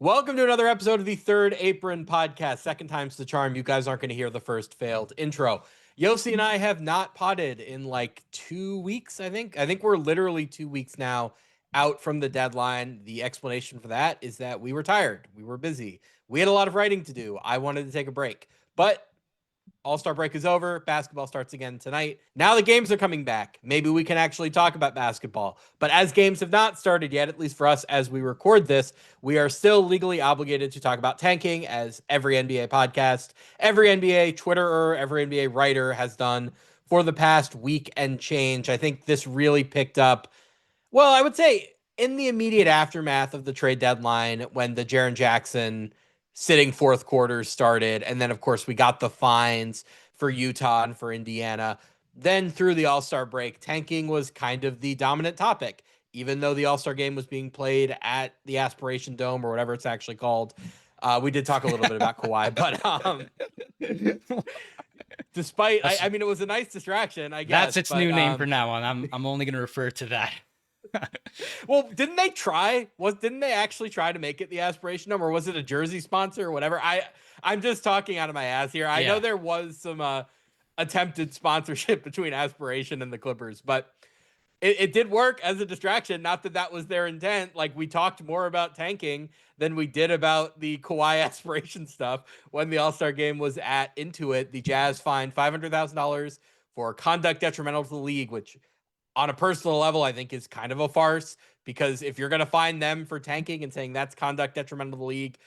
Welcome to another episode of the Third Apron podcast. Second time's the charm. You guys aren't going to hear the first failed intro. Yossi and I have not potted in like 2 weeks, I think. I think we're literally 2 weeks now out from the deadline. The explanation for that is that we were tired. We were busy. We had a lot of writing to do. I wanted to take a break. But all-Star break is over. Basketball starts again tonight. Now the games are coming back. Maybe we can actually talk about basketball. But as games have not started yet, at least for us as we record this, we are still legally obligated to talk about tanking, as every NBA podcast, every NBA Twitterer, every NBA writer has done for the past week and change. I think this really picked up, well, I would say in the immediate aftermath of the trade deadline when the Jaren Jackson sitting fourth quarters started. And then, of course, we got the fines for Utah and for Indiana. Then through the All-Star break, tanking was kind of the dominant topic, even though the All-Star game was being played at the Aspiration Dome or whatever it's actually called. We did talk a little bit about Kawhi, but despite, I mean, it was a nice distraction, I guess. That's its new name for now on. I'm only going to refer to that. Well, didn't they try? Didn't they actually try to make it the Aspiration Dome, or was it a jersey sponsor or whatever? I'm just talking out of my ass here. I know there was some attempted sponsorship between Aspiration and the Clippers, but it did work as a distraction. Not that that was their intent. Like, we talked more about tanking than we did about the Kawhi Aspiration stuff when the All-Star game was at Intuit. The Jazz fined $500,000 for conduct detrimental to the league, which on a personal level, I think is kind of a farce, because if you're going to fine them for tanking and saying that's conduct detrimental to the league,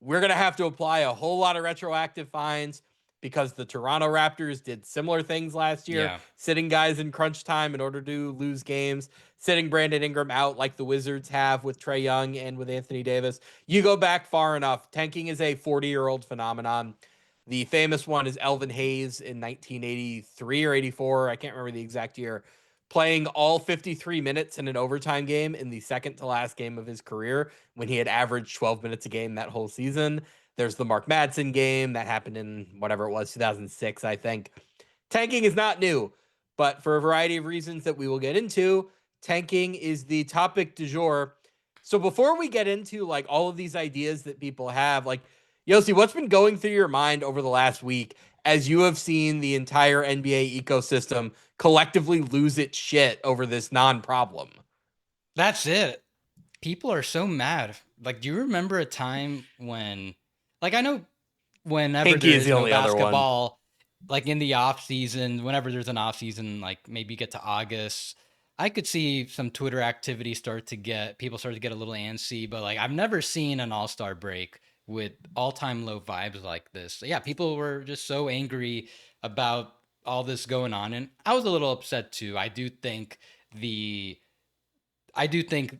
we're going to have to apply a whole lot of retroactive fines, because the Toronto Raptors did similar things last year, sitting guys in crunch time in order to lose games, sitting Brandon Ingram out like the Wizards have with Trae Young and with Anthony Davis. You go back far enough, tanking is a 40-year-old phenomenon. The famous one is Elvin Hayes in 1983 or 84. I can't remember the exact year, playing all 53 minutes in an overtime game in the second to last game of his career when he had averaged 12 minutes a game that whole season. There's the Mark Madsen game that happened in whatever it was, 2006, I think. Tanking is not new, but for a variety of reasons that we will get into, tanking is the topic du jour. So before we get into like all of these ideas that people have, like, Yossi, what's been going through your mind over the last week as you have seen the entire NBA ecosystem collectively lose its shit over this non-problem? That's it. People are so mad. Like, do you remember a time when, like, I know whenever Hinkie there is is the no only other one. basketball, like in the off season, whenever there's an off season, like maybe you get to August, I could see some Twitter activity people start to get a little antsy, but like I've never seen an All-Star break with all-time low vibes like this. So, yeah, people were just so angry about all this going on, and I was a little upset too. I do think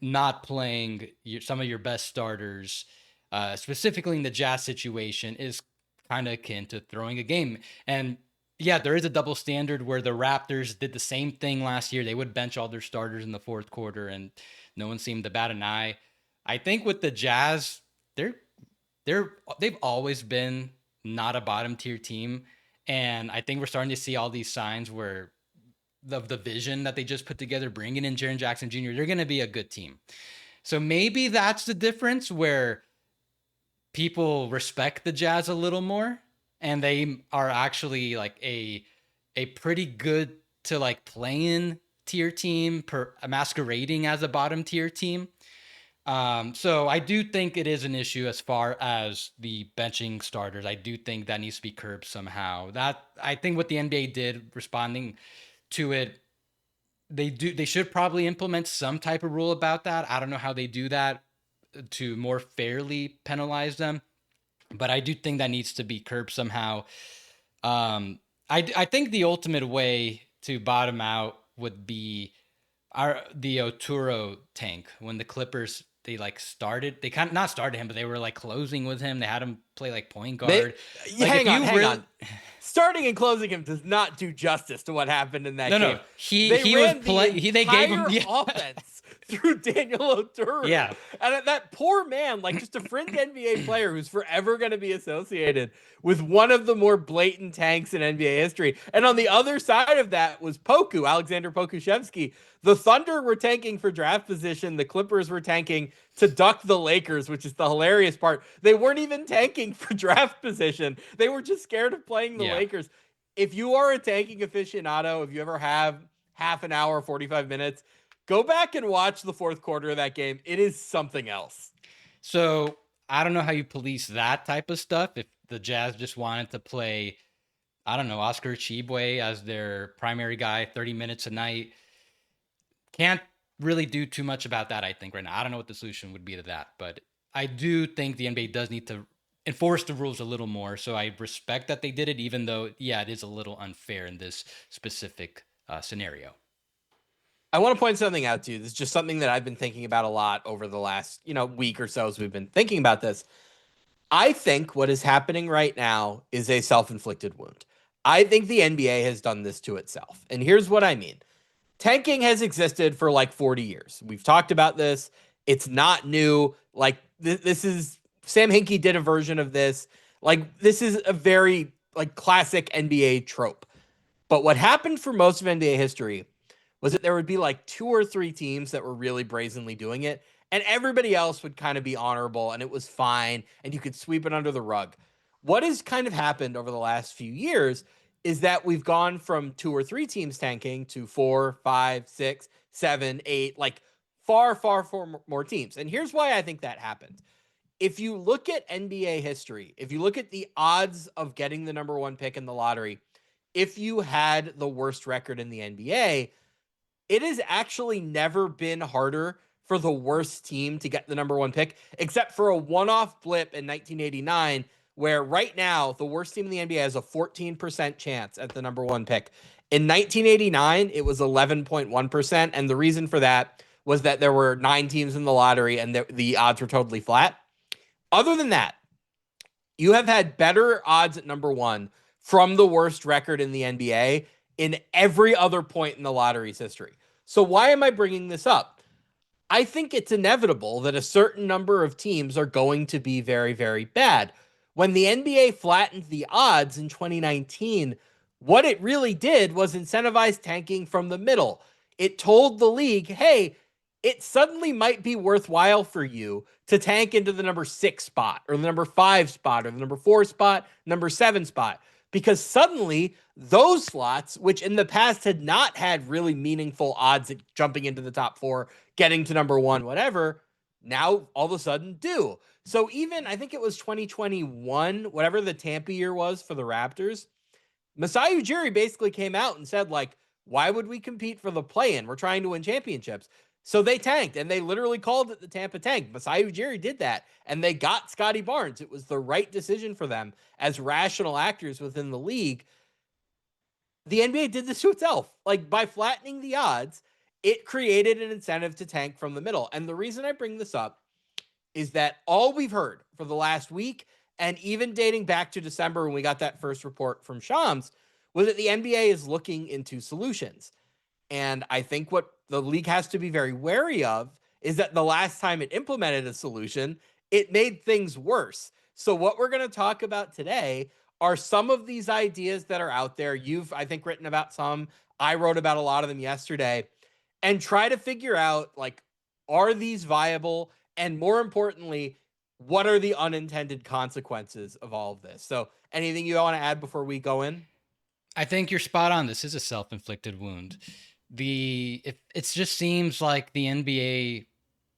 not playing some of your best starters, specifically in the Jazz situation, is kind of akin to throwing a game. And yeah, there is a double standard where the Raptors did the same thing last year. They would bench all their starters in the fourth quarter, and no one seemed to bat an eye. I think with the Jazz, they've always been not a bottom tier team, and I think we're starting to see all these signs where the vision that they just put together, bringing in Jaren Jackson Jr., they're going to be a good team. So maybe that's the difference, where people respect the Jazz a little more, and they are actually like a pretty good to like play-in tier team, masquerading as a bottom tier team. So I do think it is an issue as far as the benching starters. I do think that needs to be curbed somehow. That, I think what the NBA did responding to it, they should probably implement some type of rule about that. I don't know how they do that to more fairly penalize them, but I do think that needs to be curbed somehow. I think the ultimate way to bottom out would be the Oturo tank. When the Clippers, they like started, they kind of not started him, but they were like closing with him. They had him play like point guard. Hang on. Starting and closing him does not do justice to what happened in that game. No, he was playing. They gave him offense through Daniel Oturu. Yeah. And that poor man, like just a fringe NBA player who's forever going to be associated with one of the more blatant tanks in NBA history. And on the other side of that was Poku, Alexander Pokushevsky. The Thunder were tanking for draft position. The Clippers were tanking to duck the Lakers, which is the hilarious part. They weren't even tanking for draft position. They were just scared of playing the Yeah. Lakers. If you are a tanking aficionado, if you ever have half an hour, 45 minutes, go back and watch the fourth quarter of that game. It is something else. So I don't know how you police that type of stuff. If the Jazz just wanted to play, I don't know, Oscar Tshiebwe as their primary guy, 30 minutes a night, can't really do too much about that, I think, right now. I don't know what the solution would be to that, but I do think the NBA does need to enforce the rules a little more. So I respect that they did it, even though, yeah, it is a little unfair in this specific scenario. I want to point something out to you. This is just something that I've been thinking about a lot over the last, week or so as we've been thinking about this. I think what is happening right now is a self-inflicted wound. I think the NBA has done this to itself. And here's what I mean. Tanking has existed for like 40 years. We've talked about this. It's not new. Like this is Sam Hinkie did a version of this. Like this is a very like classic NBA trope. But what happened for most of NBA history was that there would be like 2 or 3 teams that were really brazenly doing it, and everybody else would kind of be honorable, and it was fine, and you could sweep it under the rug. What has kind of happened over the last few years is that we've gone from 2 or 3 teams tanking to 4, 5, 6, 7, 8, like far, far, far more teams. And here's why I think that happened. If you look at NBA history, if you look at the odds of getting the number 1 pick in the lottery, if you had the worst record in the NBA, it has actually never been harder for the worst team to get the number 1 pick, except for a one-off blip in 1989, where right now the worst team in the NBA has a 14% chance at the number 1 pick. In 1989, it was 11.1%, and the reason for that was that there were 9 teams in the lottery and the odds were totally flat. Other than that, you have had better odds at number 1 from the worst record in the NBA in every other point in the lottery's history. So why am I bringing this up? I think it's inevitable that a certain number of teams are going to be very, very bad. When the NBA flattened the odds in 2019, what it really did was incentivize tanking from the middle. It told the league, hey, it suddenly might be worthwhile for you to tank into the number 6 spot or the number 5 spot or the number 4 spot, number 7 spot. Because suddenly those slots, which in the past had not had really meaningful odds at jumping into the top 4, getting to number 1, whatever, now all of a sudden do. So even, I think it was 2021, whatever the Tampa year was for the Raptors, Masai Ujiri basically came out and said, like, why would we compete for the play-in? We're trying to win championships. So they tanked, and they literally called it the Tampa tank. Masai Ujiri did that, and they got Scotty Barnes. It was the right decision for them as rational actors within the league. The NBA did this to itself. Like, by flattening the odds, it created an incentive to tank from the middle. And the reason I bring this up is that all we've heard for the last week, and even dating back to December when we got that first report from Shams, was that the NBA is looking into solutions. And I think what the league has to be very wary of is that the last time it implemented a solution, it made things worse. So what we're going to talk about today are some of these ideas that are out there. You've, I think, written about some. I wrote about a lot of them yesterday, and try to figure out, like, are these viable? And more importantly, what are the unintended consequences of all of this? So anything you want to add before we go in? I think you're spot on. This is a self-inflicted wound. It just seems like the NBA,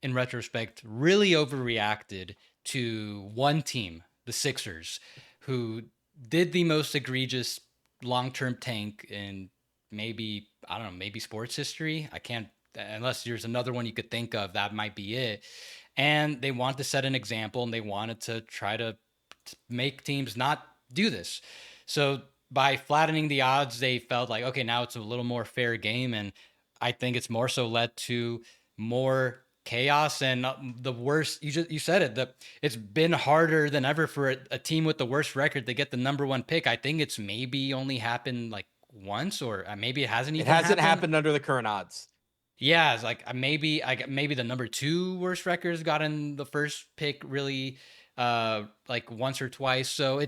in retrospect, really overreacted to one team, the Sixers, who did the most egregious long-term tank in maybe, I don't know, maybe sports history. I can't, unless there's another one you could think of, that might be it. And they want to set an example, and they wanted to try to make teams not do this. So by flattening the odds, they felt like, okay, now it's a little more fair game. And I think it's more so led to more chaos and the worst. You said it, that it's been harder than ever for a team with the worst record to get the number 1 pick. I think it's maybe only happened like once, or maybe it hasn't even It hasn't happened happened under the current odds. Yeah, it's like maybe the number 2 worst records got in the first pick really like once or twice. So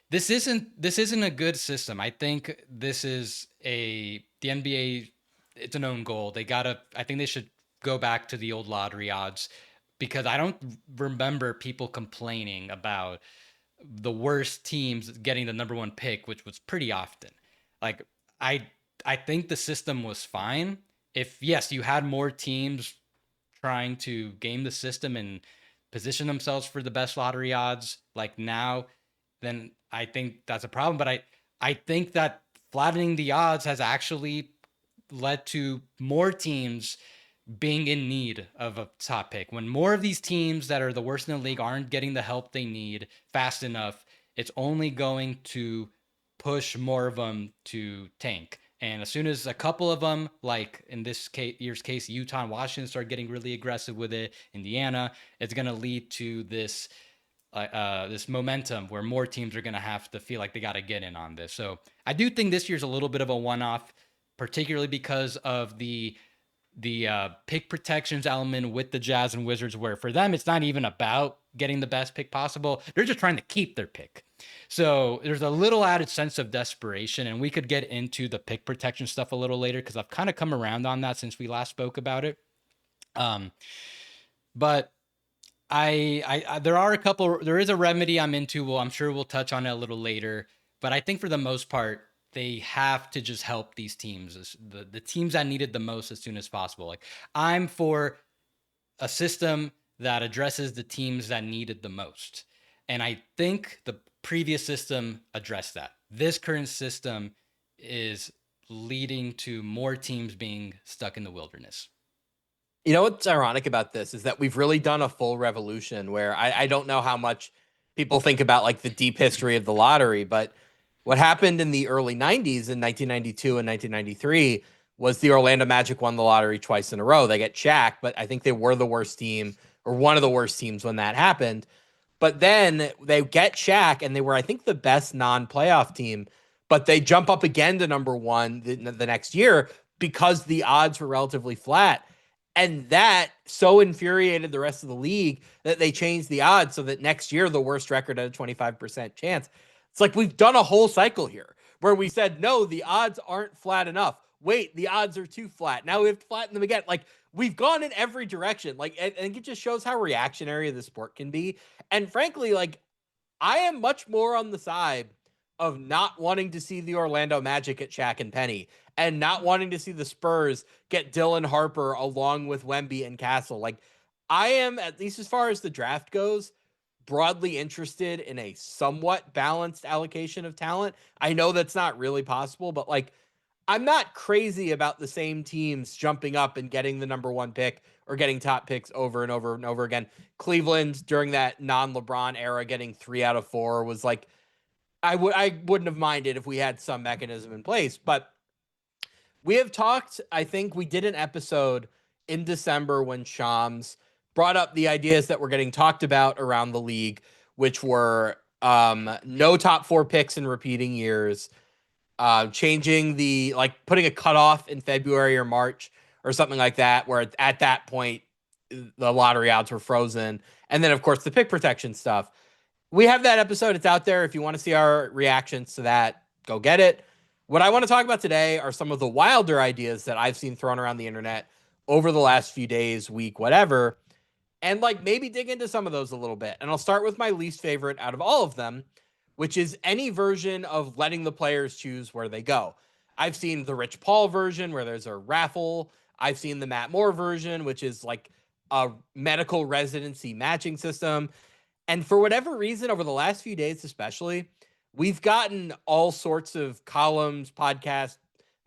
this isn't a good system. I think this is the NBA, it's an own goal. I think they should go back to the old lottery odds, because I don't remember people complaining about the worst teams getting the number 1 pick, which was pretty often. Like I I think the system was fine. If yes, you had more teams trying to game the system and position themselves for the best lottery odds like now, then I think that's a problem. But I think that flattening the odds has actually led to more teams being in need of a top pick. When more of these teams that are the worst in the league aren't getting the help they need fast enough, it's only going to push more of them to tank. And as soon as a couple of them, like in this year's case, Utah and Washington, start getting really aggressive with it, Indiana, it's going to lead to this momentum where more teams are going to have to feel like they got to get in on this. So I do think this year's a little bit of a one-off, particularly because of the pick protections element with the Jazz and Wizards, where for them it's not even about getting the best pick possible. They're just trying to keep their pick. So there's a little added sense of desperation, and we could get into the pick protection stuff a little later because I've kind of come around on that since we last spoke about it. But there is a remedy I'm into. Well, I'm sure we'll touch on it a little later, but I think for the most part, they have to just help these teams, the teams that need it the most, as soon as possible. Like, I'm for a system that addresses the teams that need it the most. And I think the previous system addressed that. This current system is leading to more teams being stuck in the wilderness. You know what's ironic about this is that we've really done a full revolution where I don't know how much people think about like the deep history of the lottery, but what happened in the early 90s in 1992 and 1993 was the Orlando Magic won the lottery twice in a row. They get Shaq, but I think they were the worst team or one of the worst teams when that happened. But then they get Shaq, and they were, I think, the best non-playoff team. But they jump up again to number one the next year because the odds were relatively flat. And that so infuriated the rest of the league that they changed the odds so that next year the worst record had a 25% chance. It's like we've done a whole cycle here where we said, no, the odds aren't flat enough. Wait, the odds are too flat. Now we have to flatten them again. Like, we've gone in every direction. Like, and it just shows how reactionary the sport can be. And frankly, like, I am much more on the side of not wanting to see the Orlando Magic at Shaq and Penny and not wanting to see the Spurs get Dylan Harper along with Wemby and Castle. Like, I am, at least as far as the draft goes, broadly interested in a somewhat balanced allocation of talent. I know that's not really possible, but like, I'm not crazy about the same teams jumping up and getting the number 1 pick or getting top picks over and over and over again. Cleveland during that non-LeBron era getting 3 out of 4 was like, I wouldn't have minded if we had some mechanism in place. But we have talked, I think we did an episode in December when Shams brought up the ideas that were getting talked about around the league, which were no top 4 picks in repeating years, changing the, like, putting a cutoff in February or March or something like that, where at that point the lottery odds were frozen. And then, of course, the pick protection stuff. We have that episode. It's out there. If you want to see our reactions to that, go get it. What I want to talk about today are some of the wilder ideas that I've seen thrown around the internet over the last few days, week, whatever, and like maybe dig into some of those a little bit. And I'll start with my least favorite out of all of them, which is any version of letting the players choose where they go. I've seen the Rich Paul version where there's a raffle. I've seen the Matt Moore version, which is like a medical residency matching system. And for whatever reason, over the last few days, especially, we've gotten all sorts of columns, podcasts,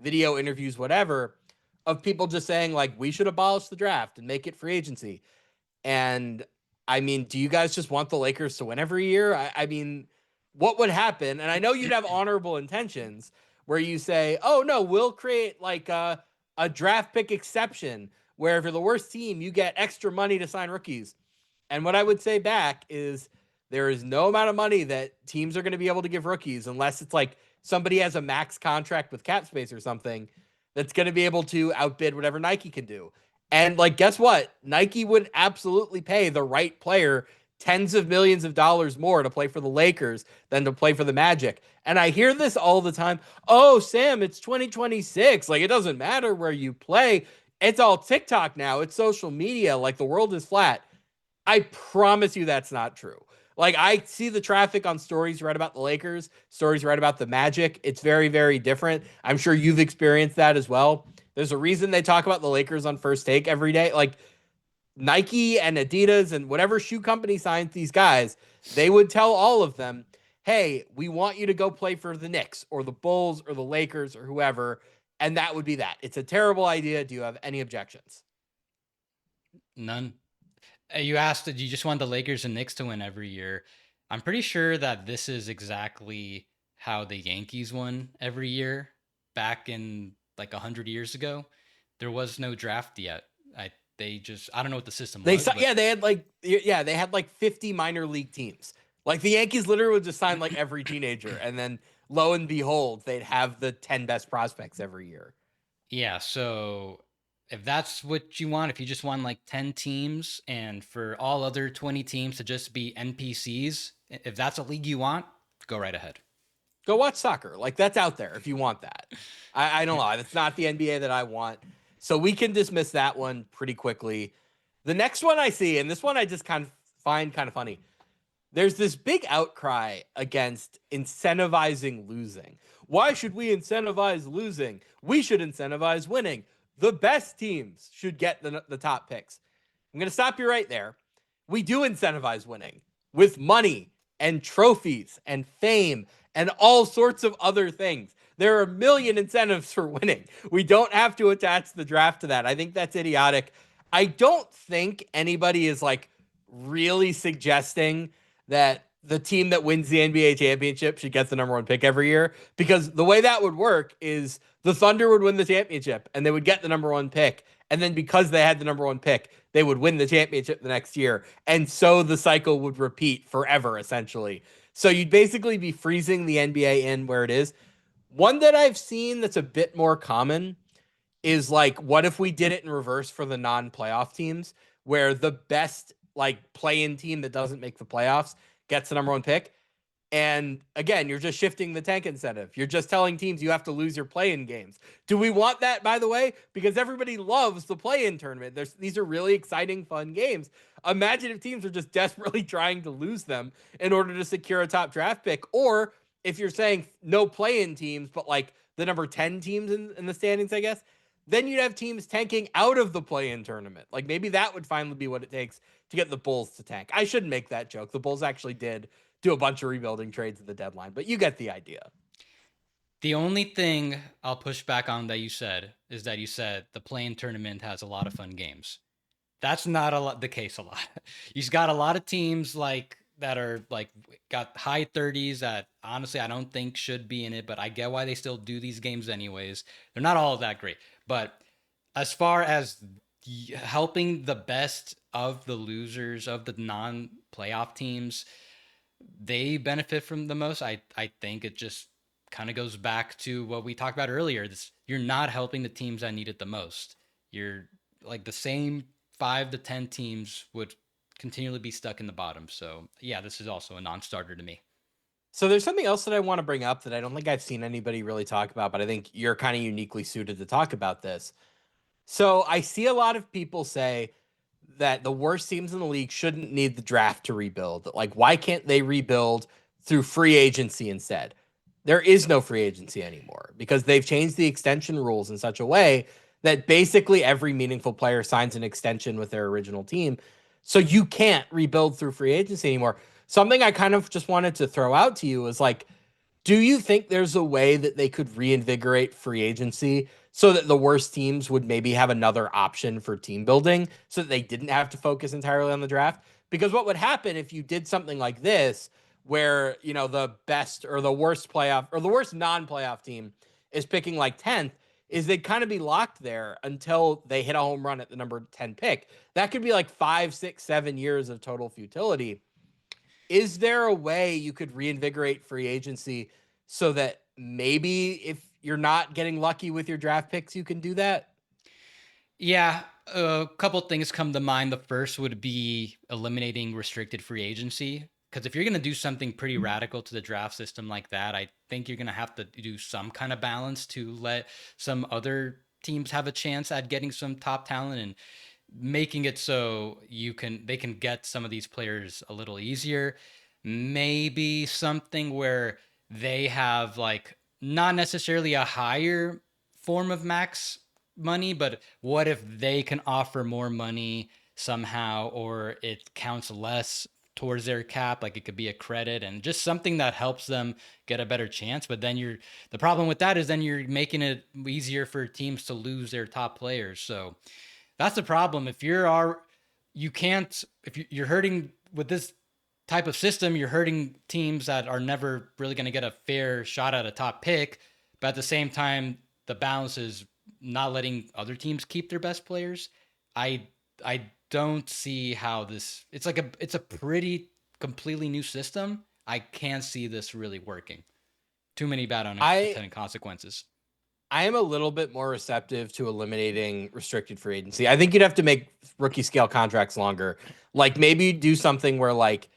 video interviews, whatever, of people just saying, like, we should abolish the draft and make it free agency. And I mean, do you guys just want the Lakers to win every year? I mean, what would happen? And I know you'd have honorable intentions where you say, oh, no, we'll create like a draft pick exception where if you're the worst team, you get extra money to sign rookies. And what I would say back is there is no amount of money that teams are going to be able to give rookies unless it's like somebody has a max contract with cap space or something. that's going to be able to outbid whatever Nike can do. And like, guess what? Nike would absolutely pay the right player tens of millions of dollars more to play for the Lakers than to play for the Magic. And I hear this all the time. Oh, Sam, it's 2026. Like, it doesn't matter where you play. It's all TikTok now. It's social media. Like, the world is flat. I promise you that's not true. Like, I see the traffic on stories read about the Lakers, stories read about the Magic. It's very, very different. I'm sure you've experienced that as well. There's a reason they talk about the Lakers on First Take every day. Like, Nike and Adidas and whatever shoe company signs these guys, they would tell all of them, hey, we want you to go play for the Knicks or the Bulls or the Lakers or whoever. And that would be that. It's a terrible idea. Do you have any objections? None. You asked, did you just want the Lakers and Knicks to win every year? I'm pretty sure that this is exactly how the Yankees won every year back in like 100 years ago. There was no draft yet. I don't know what the system was, but they had like 50 minor league teams. Like the Yankees literally would just sign like every teenager, and then lo and behold, they'd have the 10 best prospects every year. yeah, so if that's what you want, if you just want like 10 teams and for all other 20 teams to just be NPCs, if that's a league you want, go right ahead. Go watch soccer. Like that's out there if you want that. I don't know. That's not the NBA that I want. So we can dismiss that one pretty quickly. The next one I see, and this one I just kind of find kind of funny. There's this big outcry against incentivizing losing. Why should we incentivize losing? We should incentivize winning. The best teams should get the top picks. I'm going to stop you right there. We do incentivize winning with money and trophies and fame and all sorts of other things. There are a million incentives for winning. We don't have to attach the draft to that. I think that's idiotic. I don't think anybody is like really suggesting that the team that wins the NBA championship should get the number one pick every year, because the way that would work is the Thunder would win the championship and they would get the number one pick. And then because they had the number one pick, they would win the championship the next year. And so the cycle would repeat forever, essentially. So you'd basically be freezing the NBA in where it is. One that I've seen that's a bit more common is like, what if we did it in reverse for the non-playoff teams, where the best like play-in team that doesn't make the playoffs gets the number one pick? And again, you're just shifting the tank incentive. You're just telling teams you have to lose your play-in games. Do we want that, by the way? Because everybody loves the play-in tournament. These are really exciting, fun games. Imagine if teams are just desperately trying to lose them in order to secure a top draft pick. Or if you're saying no play-in teams, but like the number 10 teams in the standings, I guess, then you'd have teams tanking out of the play-in tournament. Like maybe that would finally be what it takes to get the Bulls to tank. I shouldn't make that joke. The Bulls actually did do a bunch of rebuilding trades at the deadline, but you get the idea. The only thing I'll push back on that you said is that you said the play-in tournament has a lot of fun games. That's not the case a lot. You've got a lot of teams like that are like got high 30s that honestly I don't think should be in it, but I get why they still do these games anyways. They're not all that great. But as far as helping the best of the losers of the non-playoff teams, they benefit from the most. I think it just kind of goes back to what we talked about earlier. You're not helping the teams that need it the most. You're like the same 5 to 10 teams would continually be stuck in the bottom. So yeah, this is also a non-starter to me. So there's something else that I want to bring up that I don't think I've seen anybody really talk about, but I think you're kind of uniquely suited to talk about this. So I see a lot of people say that the worst teams in the league shouldn't need the draft to rebuild. Like, why can't they rebuild through free agency instead? There is no free agency anymore because they've changed the extension rules in such a way that basically every meaningful player signs an extension with their original team. So you can't rebuild through free agency anymore. Something I kind of just wanted to throw out to you is like, do you think there's a way that they could reinvigorate free agency so that the worst teams would maybe have another option for team building so that they didn't have to focus entirely on the draft? Because what would happen if you did something like this, where, you know, the best or the worst playoff or the worst non-playoff team is picking like 10th, is they'd kind of be locked there until they hit a home run at the number 10 pick. That could be like 5, 6, 7 years of total futility. Is there a way you could reinvigorate free agency so that maybe if you're not getting lucky with your draft picks, you can do that? Yeah, a couple things come to mind. The first would be eliminating restricted free agency. Because if you're going to do something pretty radical to the draft system like that, I think you're going to have to do some kind of balance to let some other teams have a chance at getting some top talent and making it so they can get some of these players a little easier. Maybe something where they have like not necessarily a higher form of max money, but what if they can offer more money somehow, or it counts less towards their cap, like it could be a credit and just something that helps them get a better chance. But then the problem with that is then you're making it easier for teams to lose their top players. So that's the problem. You can't, if you're hurting with this type of system, you're hurting teams that are never really going to get a fair shot at a top pick. But at the same time, the balance is not letting other teams keep their best players. I I don't see how this. It's a pretty completely new system. I can't see this really working. Too many bad I unintended consequences. I am a little bit more receptive to eliminating restricted free agency. I think you'd have to make rookie scale contracts longer. Like maybe do something where like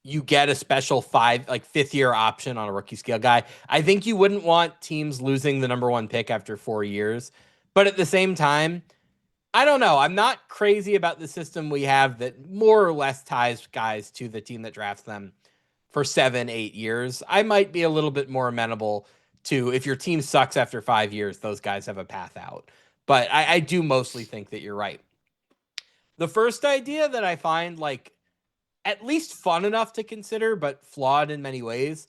you get a special fifth year option on a rookie scale guy. I think you wouldn't want teams losing the number one pick after 4 years. But at the same time, I don't know. I'm not crazy about the system we have that more or less ties guys to the team that drafts them for 7, 8 years. I might be a little bit more amenable to if your team sucks after 5 years, those guys have a path out. But I do mostly think that you're right. The first idea that I find like at least fun enough to consider, but flawed in many ways,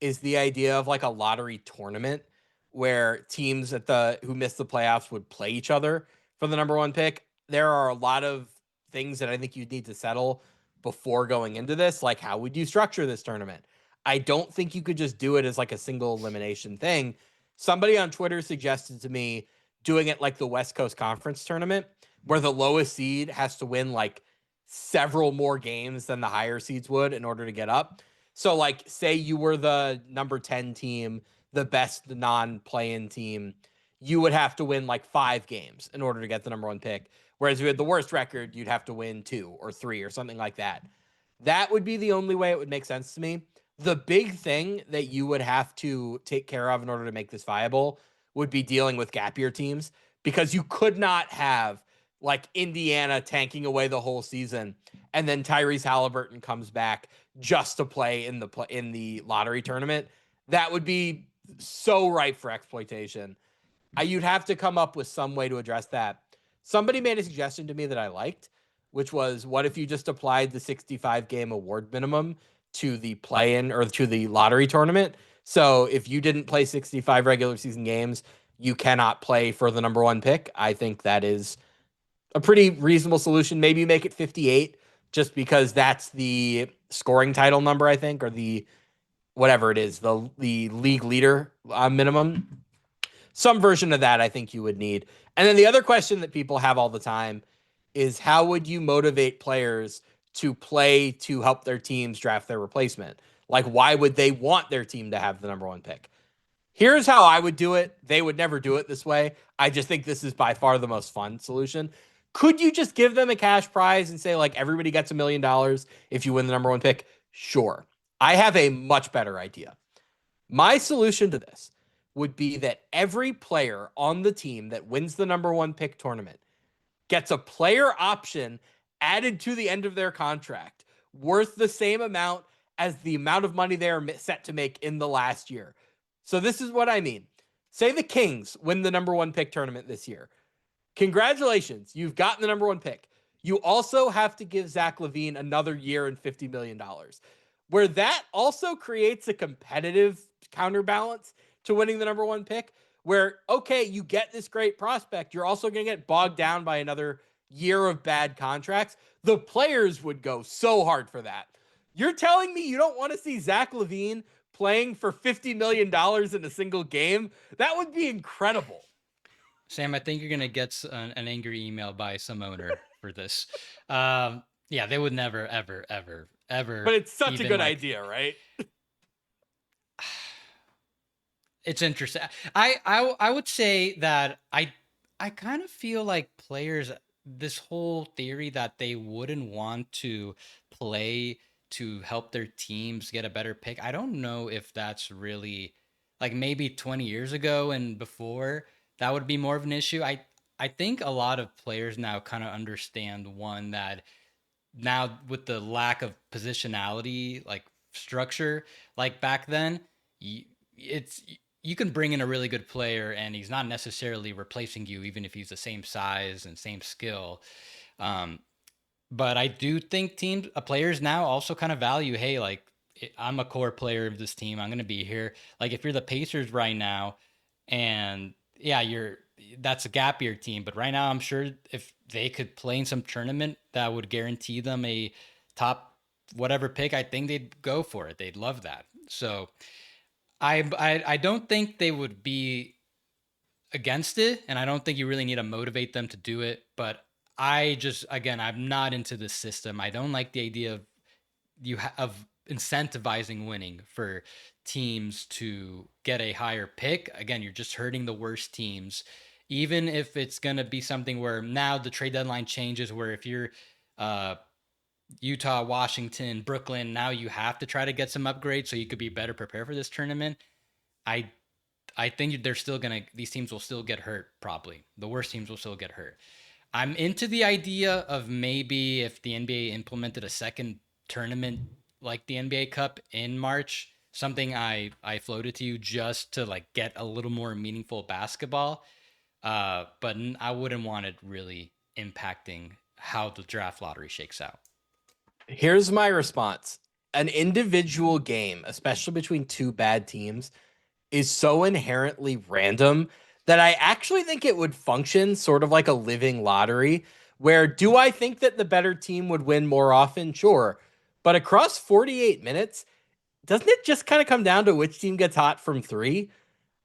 is the idea of like a lottery tournament where teams who miss the playoffs would play each other for the number one pick. There are a lot of things that I think you'd need to settle before going into this. Like, how would you structure this tournament? I don't think you could just do it as like a single elimination thing. Somebody on Twitter suggested to me doing it like the West Coast Conference tournament, where the lowest seed has to win like several more games than the higher seeds would in order to get up. So, like, say you were the number 10 team, the best non-play-in team, you would have to win like 5 games in order to get the number one pick. Whereas if you had the worst record, you'd have to win 2 or 3 or something like that. That would be the only way it would make sense to me. The big thing that you would have to take care of in order to make this viable would be dealing with gap year teams, because you could not have like Indiana tanking away the whole season and then Tyrese Halliburton comes back just to play in the lottery tournament. That would be so ripe for exploitation. You'd have to come up with some way to address that. Somebody made a suggestion to me that I liked, which was, what if you just applied the 65 game award minimum to the play-in or to the lottery tournament? So if you didn't play 65 regular season games, you cannot play for the number one pick. I think that is a pretty reasonable solution. Maybe you make it 58 just because that's the scoring title number, I think, or the whatever it is, the league leader minimum. Some version of that I think you would need. And then the other question that people have all the time is, how would you motivate players to play to help their teams draft their replacement? Like, why would they want their team to have the number one pick? Here's how I would do it. They would never do it this way. I just think this is by far the most fun solution. Could you just give them a cash prize and say, like, everybody gets $1 million if you win the number one pick? Sure. I have a much better idea. My solution to this would be that every player on the team that wins the number one pick tournament gets a player option added to the end of their contract worth the same amount as the amount of money they are set to make in the last year. So this is what I mean. Say the Kings win the number one pick tournament this year. Congratulations, you've gotten the number one pick. You also have to give Zach LaVine another year and $50 million, where that also creates a competitive counterbalance to winning the number one pick, where, okay, you get this great prospect, you're also going to get bogged down by another year of bad contracts. The players would go so hard for that. You're telling me you don't want to see Zach LaVine playing for $50 million in a single game? That would be incredible. Sam, I think you're gonna get an angry email by some owner for this. Yeah, they would never, ever, ever, ever But it's such a even good like. idea, right? It's interesting. I would say that I kind of feel like players, this whole theory that they wouldn't want to play to help their teams get a better pick. I don't know if that's really, like, maybe 20 years ago and before that would be more of an issue. I think a lot of players now kind of understand, one, that now with the lack of positionality, like structure, like back then, you, it's you can bring in a really good player and he's not necessarily replacing you, even if he's the same size and same skill. Um, but I do think players now also kind of value, hey, like, I'm a core player of this team. I'm going to be here. Like, if you're the Pacers right now, and yeah, that's a gap year team, but right now I'm sure if they could play in some tournament that would guarantee them a top whatever pick, I think they'd go for it. They'd love that. So I don't think they would be against it, and I don't think you really need to motivate them to do it. But I just, again, I'm not into the system. I don't like the idea of of incentivizing winning for teams to get a higher pick. Again, you're just hurting the worst teams. Even if it's going to be something where now the trade deadline changes, where if you're uh, Utah, Washington, Brooklyn, now you have to try to get some upgrades so you could be better prepared for this tournament. I I think they're still gonna these teams will still get hurt, probably. The worst teams will still get hurt. I'm into the idea of maybe if the NBA implemented a second tournament like the NBA Cup in March, something I floated to you just to like get a little more meaningful basketball. But I wouldn't want it really impacting how the draft lottery shakes out. Here's my response. An individual game, especially between two bad teams, is so inherently random that I actually think it would function sort of like a living lottery. Where do I think that the better team would win more often? Sure. But across 48 minutes, doesn't it just kind of come down to which team gets hot from three?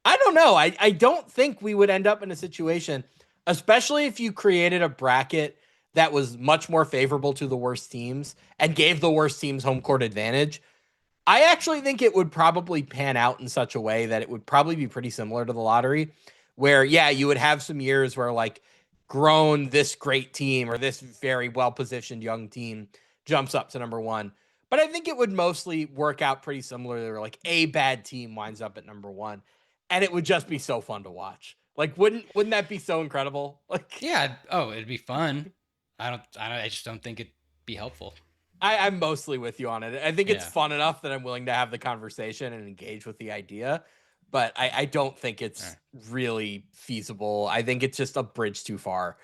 I don't know. I don't think we would end up in a situation, especially if you created a bracket that was much more favorable to the worst teams and gave the worst teams home court advantage. I actually think it would probably pan out in such a way that it would probably be pretty similar to the lottery, where, yeah, you would have some years where, like, grown this great team or this very well positioned young team jumps up to number one. But I think it would mostly work out pretty similarly, where, like, a bad team winds up at number one, and it would just be so fun to watch. Like, wouldn't that be so incredible? Like, Yeah. Oh, it'd be fun. I just don't think it'd be helpful. I'm mostly with you on it. I think it's Yeah. fun enough that I'm willing to have the conversation and engage with the idea, but I don't think Uh, it's really feasible. I think it's just a bridge too far.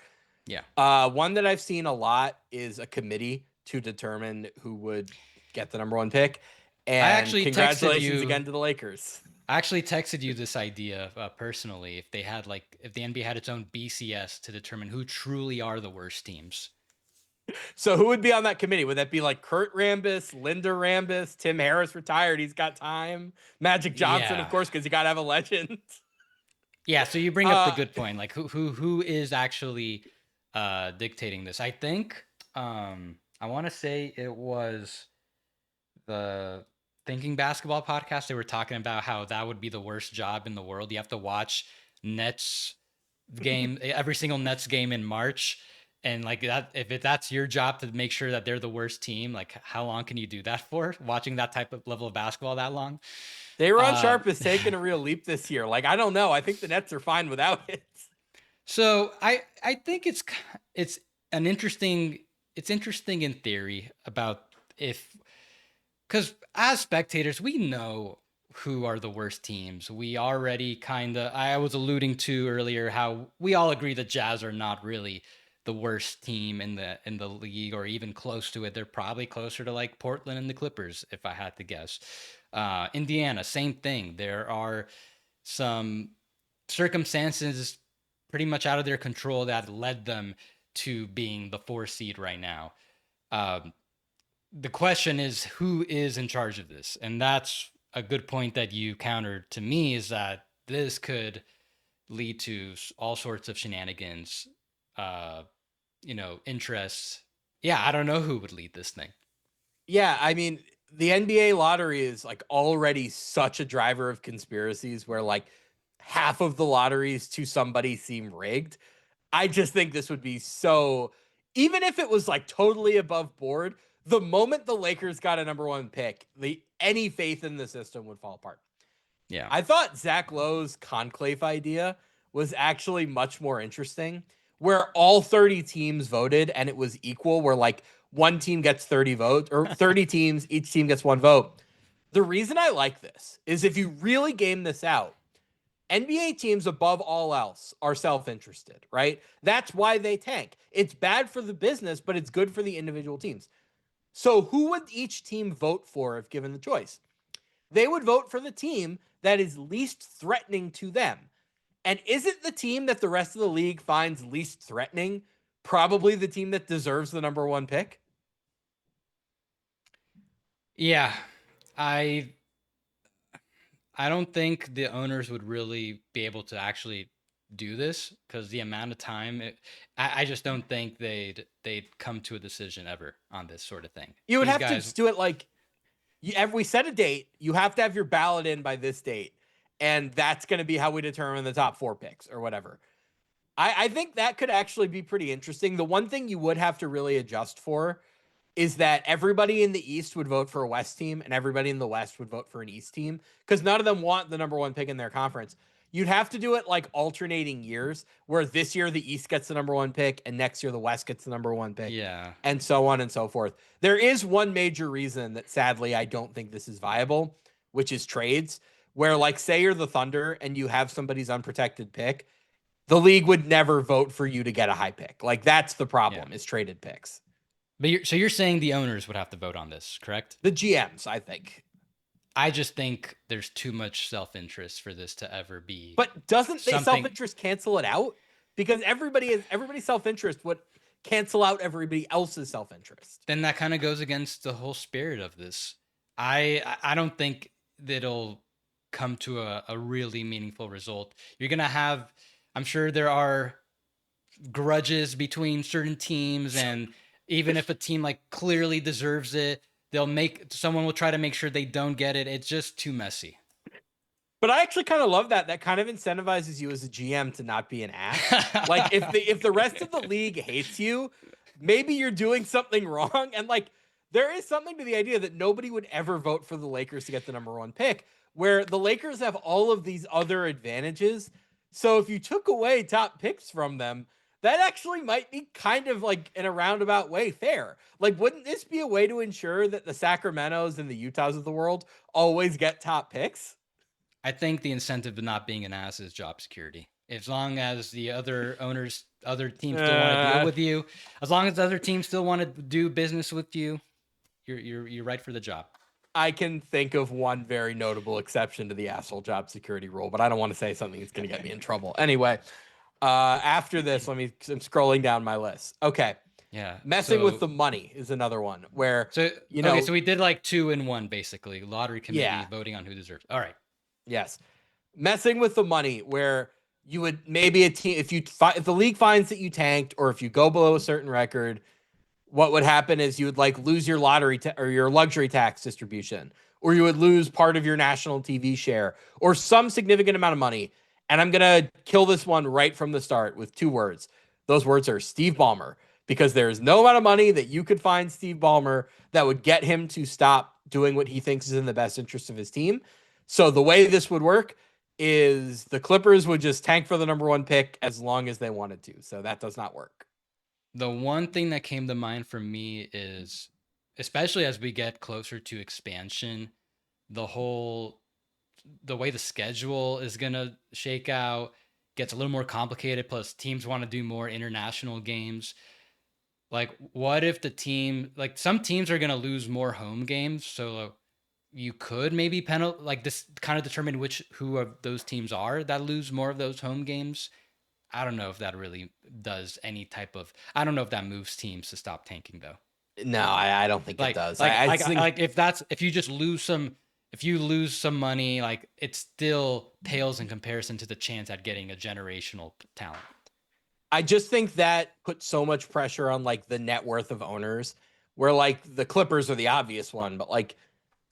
yeah. One that I've seen a lot is a committee to determine who would get the number one pick. I And actually texted congratulations you again to the Lakers. I actually texted you this idea personally. If they had if the NBA had its own BCS to determine who truly are the worst teams. So who would be on that committee? Would that be like Kurt Rambis, Linda Rambis, Tim Harris retired? He's got time. Magic Johnson, of Yeah, course, because you got to have a legend. yeah. So you bring up the Uh, good point. Like who is actually dictating this? I think I want to say it was the Thinking Basketball podcast. They were talking about how that would be the worst job in the world. You have to watch Nets game, every single Nets game in March. And like that, if that's your job to make sure that they're the worst team, like how long can you do that for? Watching that type of level of basketball that long? Dayron Uh, Sharp has taken a real leap this year. Like, I don't know. I think the Nets are fine without it. so I think it's an interesting it's interesting in theory about if, because as spectators we know who are the worst teams. We already kind of, I was alluding to earlier how we all agree the Jazz are not really the worst team in the league or even close to it. They're probably closer to like Portland and the Clippers if I had to guess. Indiana, same thing. There are some circumstances pretty much out of their control that led them to being the 4 seed right now. Um, the question is who is in charge of this, and that's a good point that you countered to me, is that this could lead to all sorts of shenanigans, uh interests. Yeah, I don't know who would lead this thing. Yeah, I mean, the NBA lottery is like already such a driver of conspiracies where like half of the lotteries to somebody seem rigged. I just think this would be so, even if it was like totally above board, the moment the Lakers got a number one pick, any faith in the system would fall apart. Yeah. I thought Zach Lowe's conclave idea was actually much more interesting, where all 30 teams voted and it was equal, where like one team gets 30 votes or 30 teams, each team gets one vote. The reason I like this is if you really game this out, NBA teams above all else are self-interested, right? That's why they tank. It's bad for the business, but it's good for the individual teams. So who would each team vote for if given the choice? They would vote for the team that is least threatening to them. And isn't the team that the rest of the league finds least threatening probably the team that deserves the number one pick? Yeah. I don't think the owners would really be able to actually do this because the amount of time I just don't think they'd come to a decision ever on this sort of thing. You would These have to guys, just do it like we set a date. You have to have your ballot in by this date. And that's going to be how we determine the top four picks or whatever. I think that could actually be pretty interesting. The one thing you would have to really adjust for is that everybody in the East would vote for a West team and everybody in the West would vote for an East team because none of them want the number one pick in their conference. You'd have to do it like alternating years where this year the East gets the number one pick and next year the West gets the number one pick. yeah. And so on and so forth. There is one major reason that sadly I don't think this is viable, which is trades, where like say you're the Thunder and you have somebody's unprotected pick, the league would never vote for you to get a high pick. Like that's the problem is traded picks. But you're saying the owners would have to vote on this, correct? The GMs, I think. I just think there's too much self-interest for this to ever be. But doesn't the something... self-interest cancel it out? Because everybody's self-interest would cancel out everybody else's self-interest. Then that kind of goes against the whole spirit of this. I don't think that it'll come to a really meaningful result. You're gonna have, I'm sure there are grudges between certain teams, and even if a team like clearly deserves it, someone will try to make sure they don't get it. It's just too messy. But I actually kind of love that. That kind of incentivizes you as a GM to not be an ass. Like if the rest of the league hates you, maybe you're doing something wrong. And like there is something to the idea that nobody would ever vote for the Lakers to get the number one pick, where the Lakers have all of these other advantages. So if you took away top picks from them, that actually might be kind of like in a roundabout way fair. Like, wouldn't this be a way to ensure that the Sacramentos and the Utahs of the world always get top picks? I think the incentive of not being an ass is job security. As long as the other owners, other teams still want to deal with you, as long as the other teams still want to do business with you, you're right for the job. I can think of one very notable exception to the asshole job security rule, but I don't want to say something that's going to get me in trouble. Anyway, after this, I'm scrolling down my list. Okay. Yeah. Messing with the money is another one where, so we did like 2 in 1, basically. Lottery committee voting on who deserves. All right. Yes. Messing with the money where you would maybe a team, if the league finds that you tanked or if you go below a certain record, what would happen is you would like lose your lottery or your luxury tax distribution, or you would lose part of your national TV share or some significant amount of money. And I'm going to kill this one right from the start with 2 words. Those words are Steve Ballmer, because there is no amount of money that you could find Steve Ballmer that would get him to stop doing what he thinks is in the best interest of his team. So the way this would work is the Clippers would just tank for the number one pick as long as they wanted to. So that does not work. The one thing that came to mind for me is, especially as we get closer to expansion, the way the schedule is going to shake out gets a little more complicated. Plus teams want to do more international games. Like what if some teams are going to lose more home games. So you could maybe this kind of determine who of those teams are that lose more of those home games. I don't know if that really does any type of. I don't know if that moves teams to stop tanking though. No, I don't think it does. If you lose some money, like it still pales in comparison to the chance at getting a generational talent. I just think that puts so much pressure on like the net worth of owners, where like the Clippers are the obvious one, but like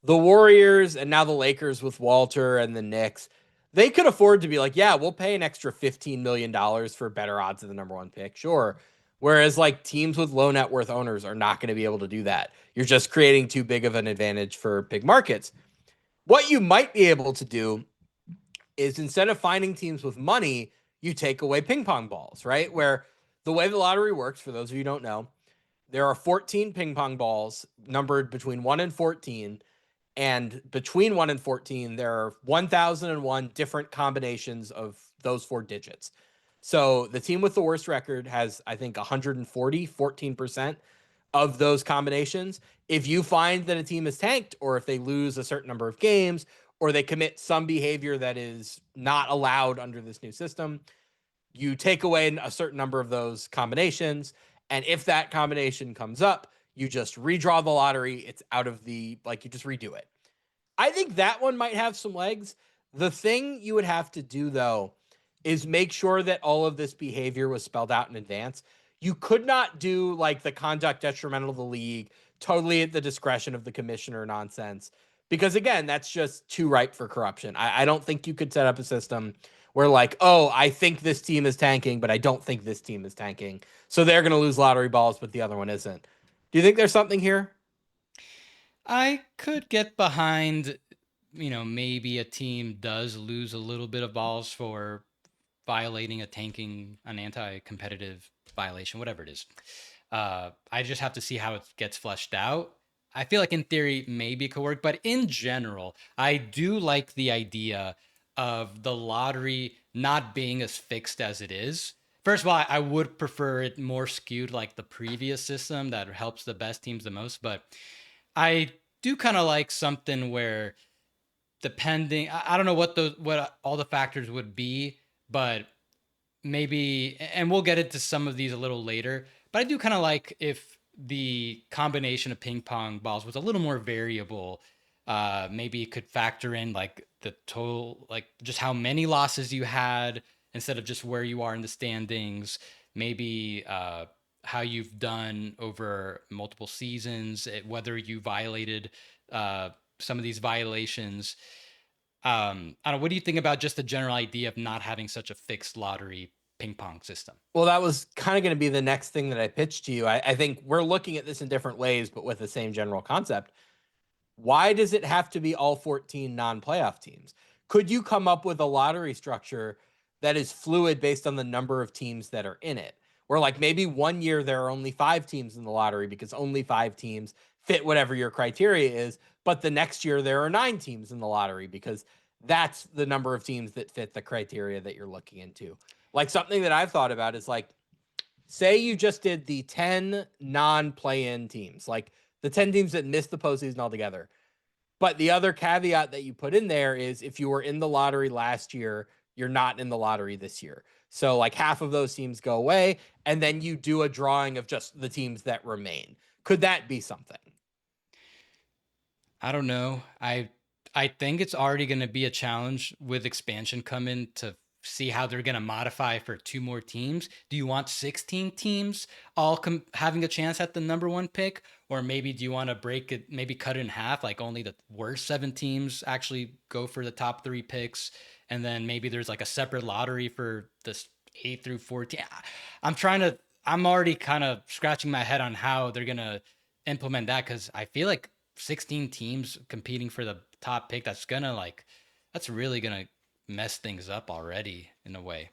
the Warriors and now the Lakers with Walter and the Knicks, they could afford to be like, yeah, we'll pay an extra $15 million for better odds of the number one pick. Sure. Whereas like teams with low net worth owners are not going to be able to do that. You're just creating too big of an advantage for big markets. What you might be able to do is instead of finding teams with money, you take away ping pong balls, right? Where the way the lottery works, for those of you who don't know, there are 14 ping pong balls numbered between 1 and 14. And between 1 and 14, there are 1,001 different combinations of those four digits. So the team with the worst record has, I think, 140, 14% of those combinations. If you find that a team is tanked, or if they lose a certain number of games, or they commit some behavior that is not allowed under this new system, you take away a certain number of those combinations. And if that combination comes up, you just redraw the lottery. It's out of the, like, you just redo it. I think that one might have some legs. The thing you would have to do, though, is make sure that all of this behavior was spelled out in advance. You could not do like the conduct detrimental to the league, totally at the discretion of the commissioner nonsense, because again, that's just too ripe for corruption. I don't think you could set up a system where like, oh, I think this team is tanking, but I don't think this team is tanking. So they're going to lose lottery balls, but the other one isn't. Do you think there's something here? I could get behind, maybe a team does lose a little bit of balls for violating an anti-competitive violation, whatever it is. I just have to see how it gets fleshed out. I feel like in theory, maybe it could work, but in general, I do like the idea of the lottery not being as fixed as it is. First of all, I would prefer it more skewed like the previous system that helps the best teams the most, but I do kind of like something where depending, I don't know what all the factors would be, but maybe, and we'll get into some of these a little later, but I do kind of like if the combination of ping pong balls was a little more variable. Maybe it could factor in like the total, like just how many losses you had instead of just where you are in the standings. Maybe how you've done over multiple seasons, whether you violated some of these violations. I don't know. What do you think about just the general idea of not having such a fixed lottery ping pong system? Well, that was kind of going to be the next thing that I pitched to you. I think we're looking at this in different ways, but with the same general concept. Why does it have to be all 14 non-playoff teams? Could you come up with a lottery structure that is fluid based on the number of teams that are in it? Where like maybe one year there are only 5 teams in the lottery because only 5 teams fit whatever your criteria is, but the next year there are 9 teams in the lottery because that's the number of teams that fit the criteria that you're looking into. Like something that I've thought about is like, say you just did the 10 non-play-in teams, like the 10 teams that missed the postseason altogether. But the other caveat that you put in there is if you were in the lottery last year, you're not in the lottery this year. So like half of those teams go away, and then you do a drawing of just the teams that remain. Could that be something? I don't know. I think it's already going to be a challenge with expansion coming to see how they're going to modify for 2 more teams. Do you want 16 teams all having a chance at the number one pick? Or maybe do you want to break it, maybe cut it in half, like only the worst 7 teams actually go for the top 3 picks? And then maybe there's like a separate lottery for this 8 through 14. I'm already kind of scratching my head on how they're going to implement that because I feel like 16 teams competing for the top pick, that's really gonna mess things up already in a way.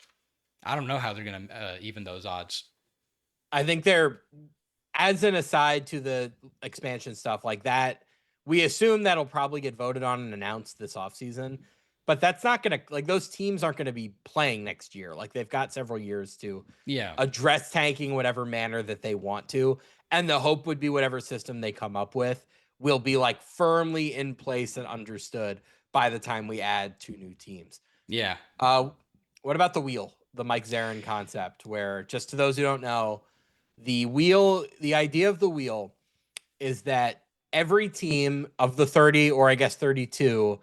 I don't know how they're gonna even those odds. I think they're, as an aside to the expansion stuff like that, we assume that'll probably get voted on and announced this offseason. But that's not going to, like, those teams aren't going to be playing next year. Like, they've got several years to address tanking whatever manner that they want to. And the hope would be whatever system they come up with will be like firmly in place and understood by the time we add 2 new teams. Yeah. What about the wheel, the Mike Zarin concept, where, just to those who don't know, the wheel, the idea of the wheel is that every team of the 30, or I guess 32,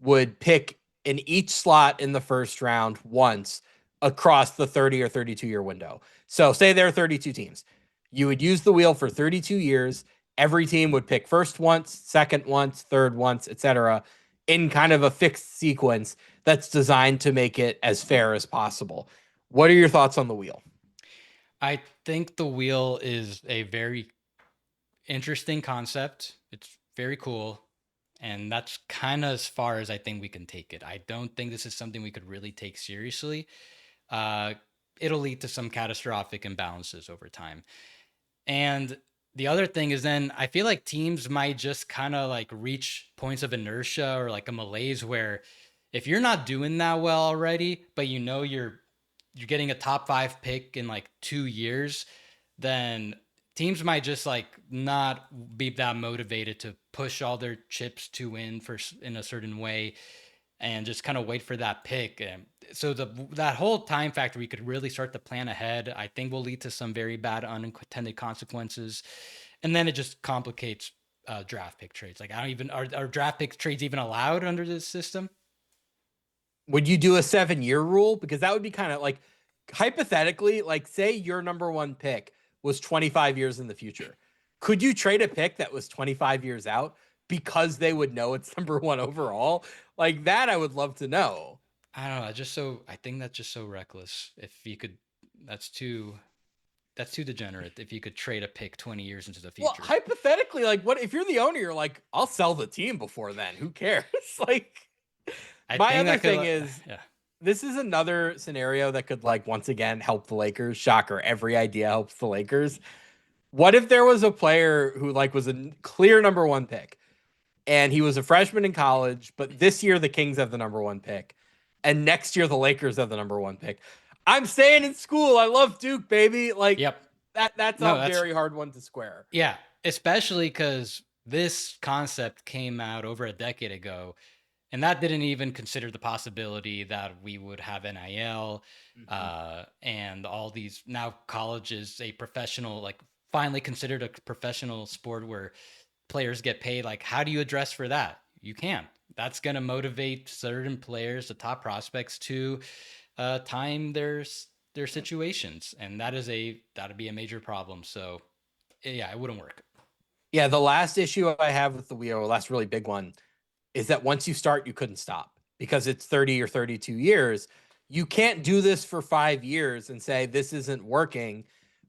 would pick in each slot in the first round once across the 30 or 32 year window. So say there are 32 teams. You would use the wheel for 32 years, every team would pick first once, second once, third once, etc., in kind of a fixed sequence that's designed to make it as fair as possible. What are your thoughts on the wheel? I think the wheel is a very interesting concept. It's very cool. And that's kind of as far as I think we can take it. I don't think this is something we could really take seriously. Uh, it'll lead to some catastrophic imbalances over time. And the other thing is then I feel like teams might just kind of like reach points of inertia or like a malaise where if you're not doing that well already, but you know you're getting a top 5 pick in like 2 years, then teams might just like not be that motivated to push all their chips to win for in a certain way and just kind of wait for that pick. And so that whole time factor, we could really start to plan ahead. I think will lead to some very bad unintended consequences, and then it just complicates draft pick trades. Like I don't even are draft pick trades even allowed under this system? Would you do a 7-year rule? Because that would be kind of like, hypothetically, like say your number one pick was 25 years in the future. Could you trade a pick that was 25 years out because they would know it's number one overall? Like that, I would love to know. I don't know. I think that's just so reckless. If you could, that's too that's too degenerate. If you could trade a pick 20 years into the Well, future. hypothetically, like what if you're the owner, you're like, I'll sell the team before then. Who cares? Like I my think other that could, thing is yeah. this is another scenario that could like once again help the Lakers. Shocker, every idea helps the Lakers. What if there was a player who like was a clear number one pick and he was a freshman in college, but this year the Kings have the number one pick and next year the Lakers have the number one pick. I'm staying in school. I love Duke, baby. Like Yep. that's a No, that's very hard one to square. yeah, especially because this concept came out over a decade ago, and that didn't even consider the possibility that we would have NIL Mm-hmm. and all these. Now college is a professional, like finally considered a professional sport where players get paid. Like, how do you address for that? You can't. That's going to motivate certain players, the top prospects, to time their situations, and that'd be a major problem. So yeah, it wouldn't work. Yeah, the last issue I have with the wheel, last really big one, is that once you start, you couldn't stop because it's 30 or 32 years. You can't do this for 5 years and say this isn't working.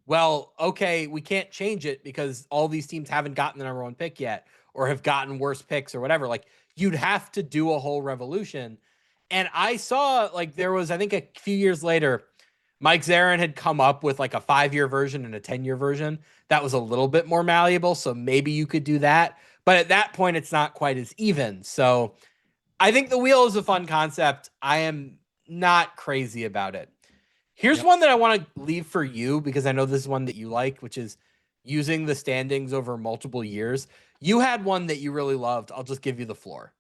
Well, okay, we can't change it because all these teams haven't gotten the number one pick yet or have gotten worse picks or whatever. Like you'd have to do a whole revolution. And I saw like there was, I think a few years later, Mike Zarin had come up with like a 5-year version and a 10-year version that was a little bit more malleable. So maybe you could do that. But at that point, it's not quite as even. So I think the wheel is a fun concept. I am not crazy about it. Here's Yep. one that I want to leave for you because I know this is one that you like, which is using the standings over multiple years. You had one that you really loved. I'll just give you the floor.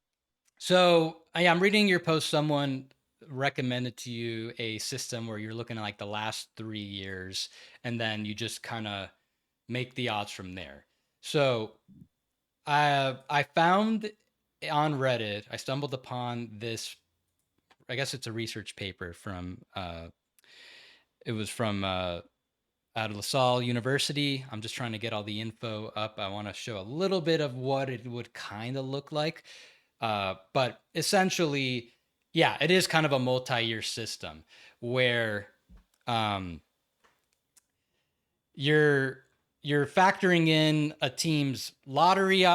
So I'm reading your post. Someone recommended to you a system where you're looking at like the last 3 years, and then you just kind of make the odds from there. So I found on Reddit, I stumbled upon this. I guess it's a research paper from it was from out of LaSalle University. I'm just trying to get all the info up. I want to show a little bit of what it would kind of look like. But essentially, yeah, it is kind of a multi-year system where um, you're you're factoring in a team's lottery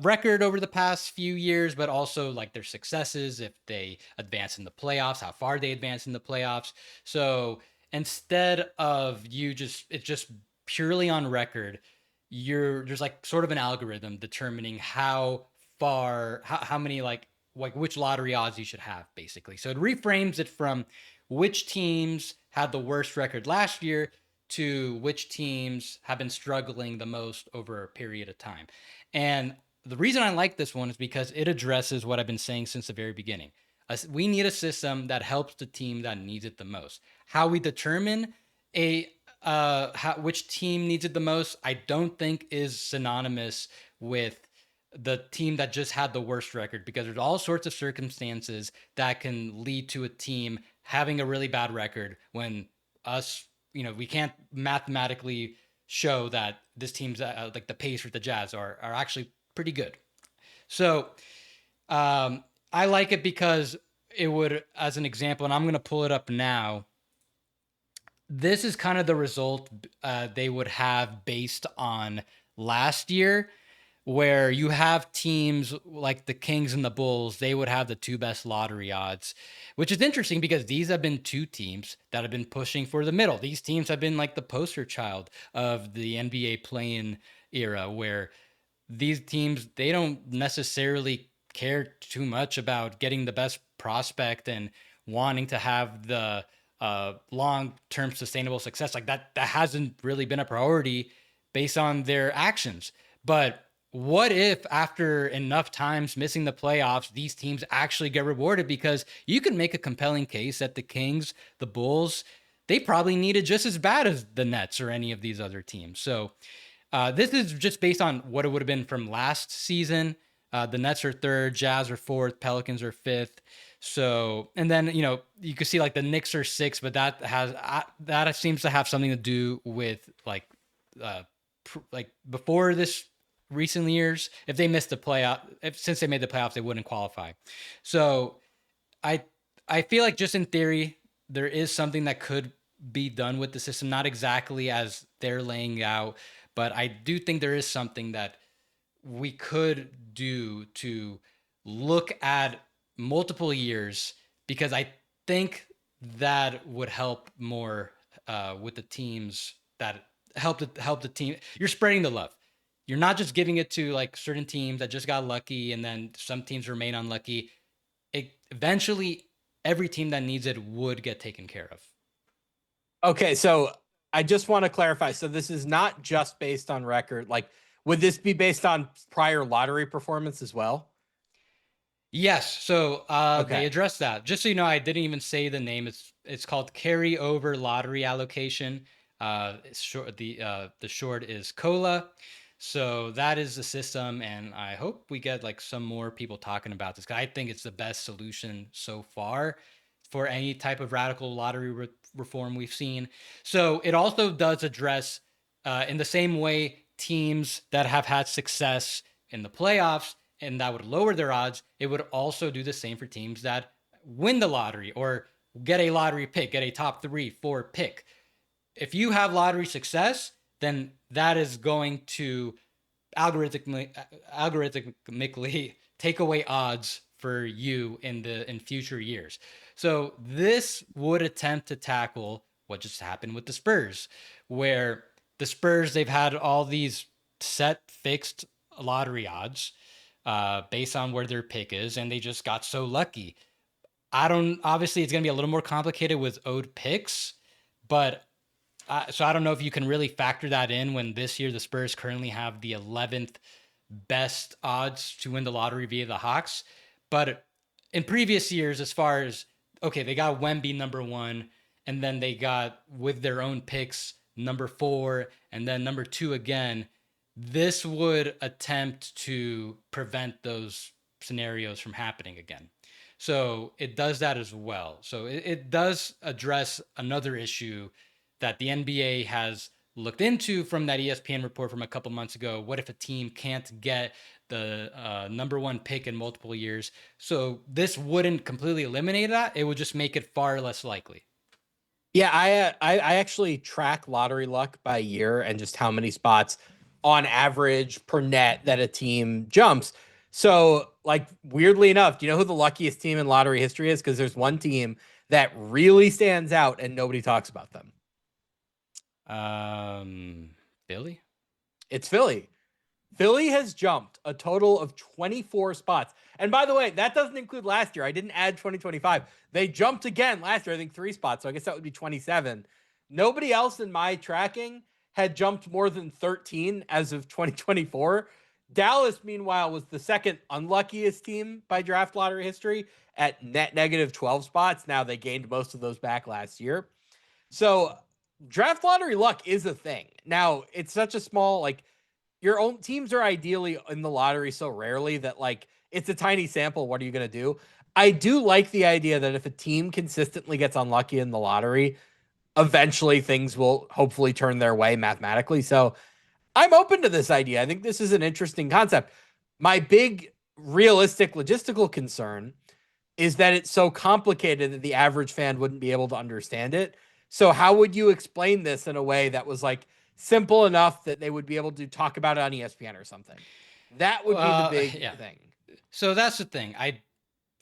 record over the past few years, but also like their successes if they advance in the playoffs, how far they advance in the playoffs. So instead of it's just purely on record, there's like sort of an algorithm determining how many like which lottery odds you should have basically. So it reframes it from which teams had the worst record last year to which teams have been struggling the most over a period of time. And the reason I like this one is because it addresses what I've been saying since the very beginning. We need a system that helps the team that needs it the most. How we determine which team needs it the most, I don't think is synonymous with the team that just had the worst record, because there's all sorts of circumstances that can lead to a team having a really bad record when we can't mathematically show that this team's like the pace with the Jazz are actually pretty good. So I like it because it would, as an example, and I'm going to pull it up now. This is kind of the result they would have based on last year, where you have teams like the Kings and the Bulls. They would have the two best lottery odds, which is interesting because these have been two teams that have been pushing for the middle. These teams have been like the poster child of the NBA play-in era, where these teams, they don't necessarily care too much about getting the best prospect and wanting to have the long-term sustainable success. Like that hasn't really been a priority based on their actions. But what if after enough times missing the playoffs, these teams actually get rewarded? Because you can make a compelling case that the Kings, the Bulls, they probably needed just as bad as the Nets or any of these other teams. So this is just based on what it would have been from last season. The Nets are third, Jazz are fourth, Pelicans are fifth. So, and then you can see like the Knicks are sixth, but that seems to have something to do with like before this recent years. If they missed the playoff, since they made the playoffs, they wouldn't qualify. So, I I feel like just in theory, there is something that could be done with the system, not exactly as they're laying out, but I do think there is something that we could do to look at multiple years, because I think that would help more with the teams that help the team. You're spreading the love. You're not just giving it to like certain teams that just got lucky and then some teams remain unlucky. Eventually, every team that needs it would get taken care of. Okay, so I just want to clarify. So this is not just based on record. Like, would this be based on prior lottery performance as well? Yes, so they Okay. addressed that. Just so you know, I didn't even say the name. It's called carryover lottery allocation. It's short. The short is COLA. So that is the system, and I hope we get like some more people talking about this, 'cause I think it's the best solution so far for any type of radical lottery reform we've seen. So it also does address, in the same way, teams that have had success in the playoffs and that would lower their odds. It would also do the same for teams that win the lottery or get a lottery pick, get a top 3, 4 pick. If you have lottery success, then that is going to algorithmically take away odds for you in future years. So this would attempt to tackle what just happened with the Spurs, where the Spurs, they've had all these set fixed lottery odds based on where their pick is, and they just got so lucky. Obviously it's going to be a little more complicated with owed picks, but so I don't know if you can really factor that in when this year the Spurs currently have the 11th best odds to win the lottery via the Hawks. But in previous years, as far as, okay, they got Wemby number 1, and then they got, with their own picks, number 4, and then number 2 again. This would attempt to prevent those scenarios from happening again. So it does that as well. So it does address another issue that the NBA has looked into from that ESPN report from a couple months ago. What if a team can't get the number 1 pick in multiple years? So this wouldn't completely eliminate that. It would just make it far less likely. Yeah, I actually track lottery luck by year and just how many spots on average per net that a team jumps. So, like, weirdly enough, do you know who the luckiest team in lottery history is? Because there's one team that really stands out and nobody talks about them. Billy? It's Philly. Philly has jumped a total of 24 spots. And by the way, that doesn't include last year. I didn't add 2025. They jumped again last year, I think 3 spots. So I guess that would be 27. Nobody else in my tracking had jumped more than 13 as of 2024. Dallas, meanwhile, was the second unluckiest team by draft lottery history at net negative 12 spots. Now they gained most of those back last year. So draft lottery luck is a thing. Now, it's such a small, like, your own teams are ideally in the lottery so rarely that like it's a tiny sample. What are you going to do? I do like the idea that if a team consistently gets unlucky in the lottery, eventually things will hopefully turn their way mathematically. So I'm open to this idea. I think this is an interesting concept. My big realistic logistical concern is that it's so complicated that the average fan wouldn't be able to understand it. So how would you explain this in a way that was like simple enough that they would be able to talk about it on ESPN or something? That would be the big Yeah. thing. So that's the thing.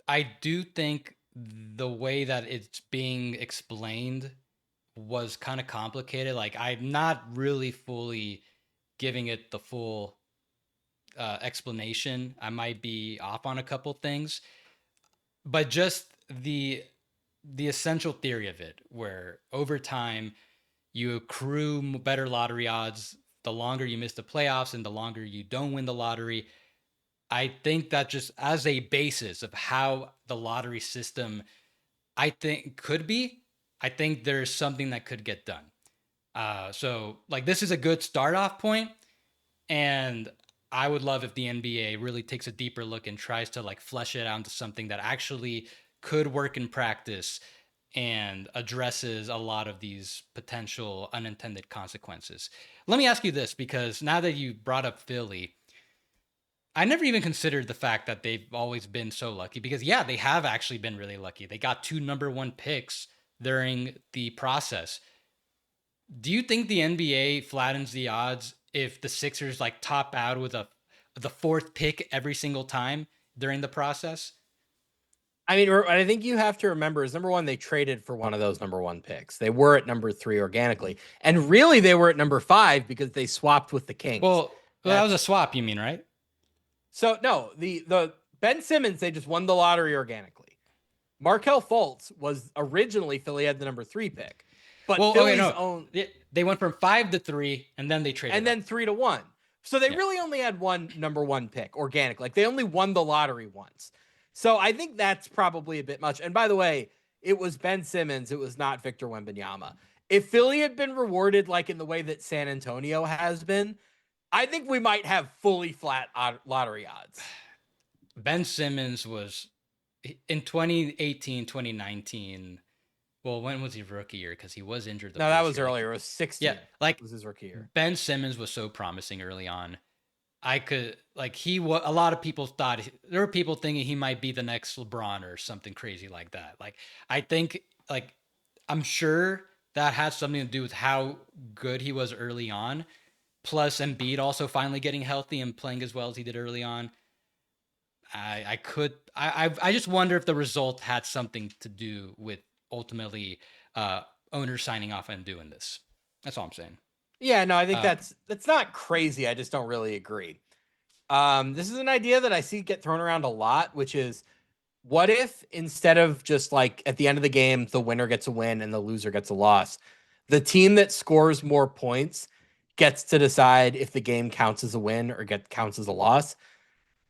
I do think the way that it's being explained was kind of complicated. Like I'm not really fully giving it the full explanation. I might be off on a couple things, but just the essential theory of it, where over time you accrue better lottery odds the longer you miss the playoffs and the longer you don't win the lottery. I think that just as a basis of how the lottery system, I think could be, I think there's something that could get done. So like this is a good start off point, and I would love if the NBA really takes a deeper look and tries to like flesh it out into something that actually could work in practice and addresses a lot of these potential unintended consequences. Let me ask you this, because now that you brought up Philly, I never even considered the fact that they've always been so lucky, because yeah, they have actually been really lucky. They got 2 number 1 picks during the process. Do you think the NBA flattens the odds if the Sixers like top out with the 4th pick every single time during the process? I mean, what I think you have to remember is number one, they traded for one of those number one picks. They were at number 3 organically. And really, they were at number 5 because they swapped with the Kings. Well, that was a That's swap, you mean, right? so no, the Ben Simmons, they just won the lottery organically. Markel Fultz was originally Philly had the number 3 pick, but Well, okay, Philly's no, own they went from 5 to 3, and then they traded and up. then 3-1. So they Yeah. really only had one number 1 pick organic. Like they only won the lottery once. So I think that's probably a bit much. And by the way, it was Ben Simmons. It was not Victor Wembanyama. If Philly had been rewarded like in the way that San Antonio has been, I think we might have fully flat lottery odds. Ben Simmons was in 2018, 2019. Well, when was he rookie year? Because he was injured the No, that first was year. Like, earlier. It was 16. yeah, like Was his rookie year. Ben Simmons was so promising early on. I could like he was a lot of people thought there were people thinking he might be the next LeBron or something crazy like that. Like I think like I'm sure that had something to do with how good he was early on. Plus Embiid also finally getting healthy and playing as well as he did early on. I just wonder if the result had something to do with ultimately owners signing off and doing this. That's all I'm saying. Yeah, no, I think Uh, that's not crazy. I just don't really agree. This is an idea that I see get thrown around a lot, which is what if instead of just like at the end of the game, the winner gets a win and the loser gets a loss, the team that scores more points gets to decide if the game counts as a win or counts as a loss.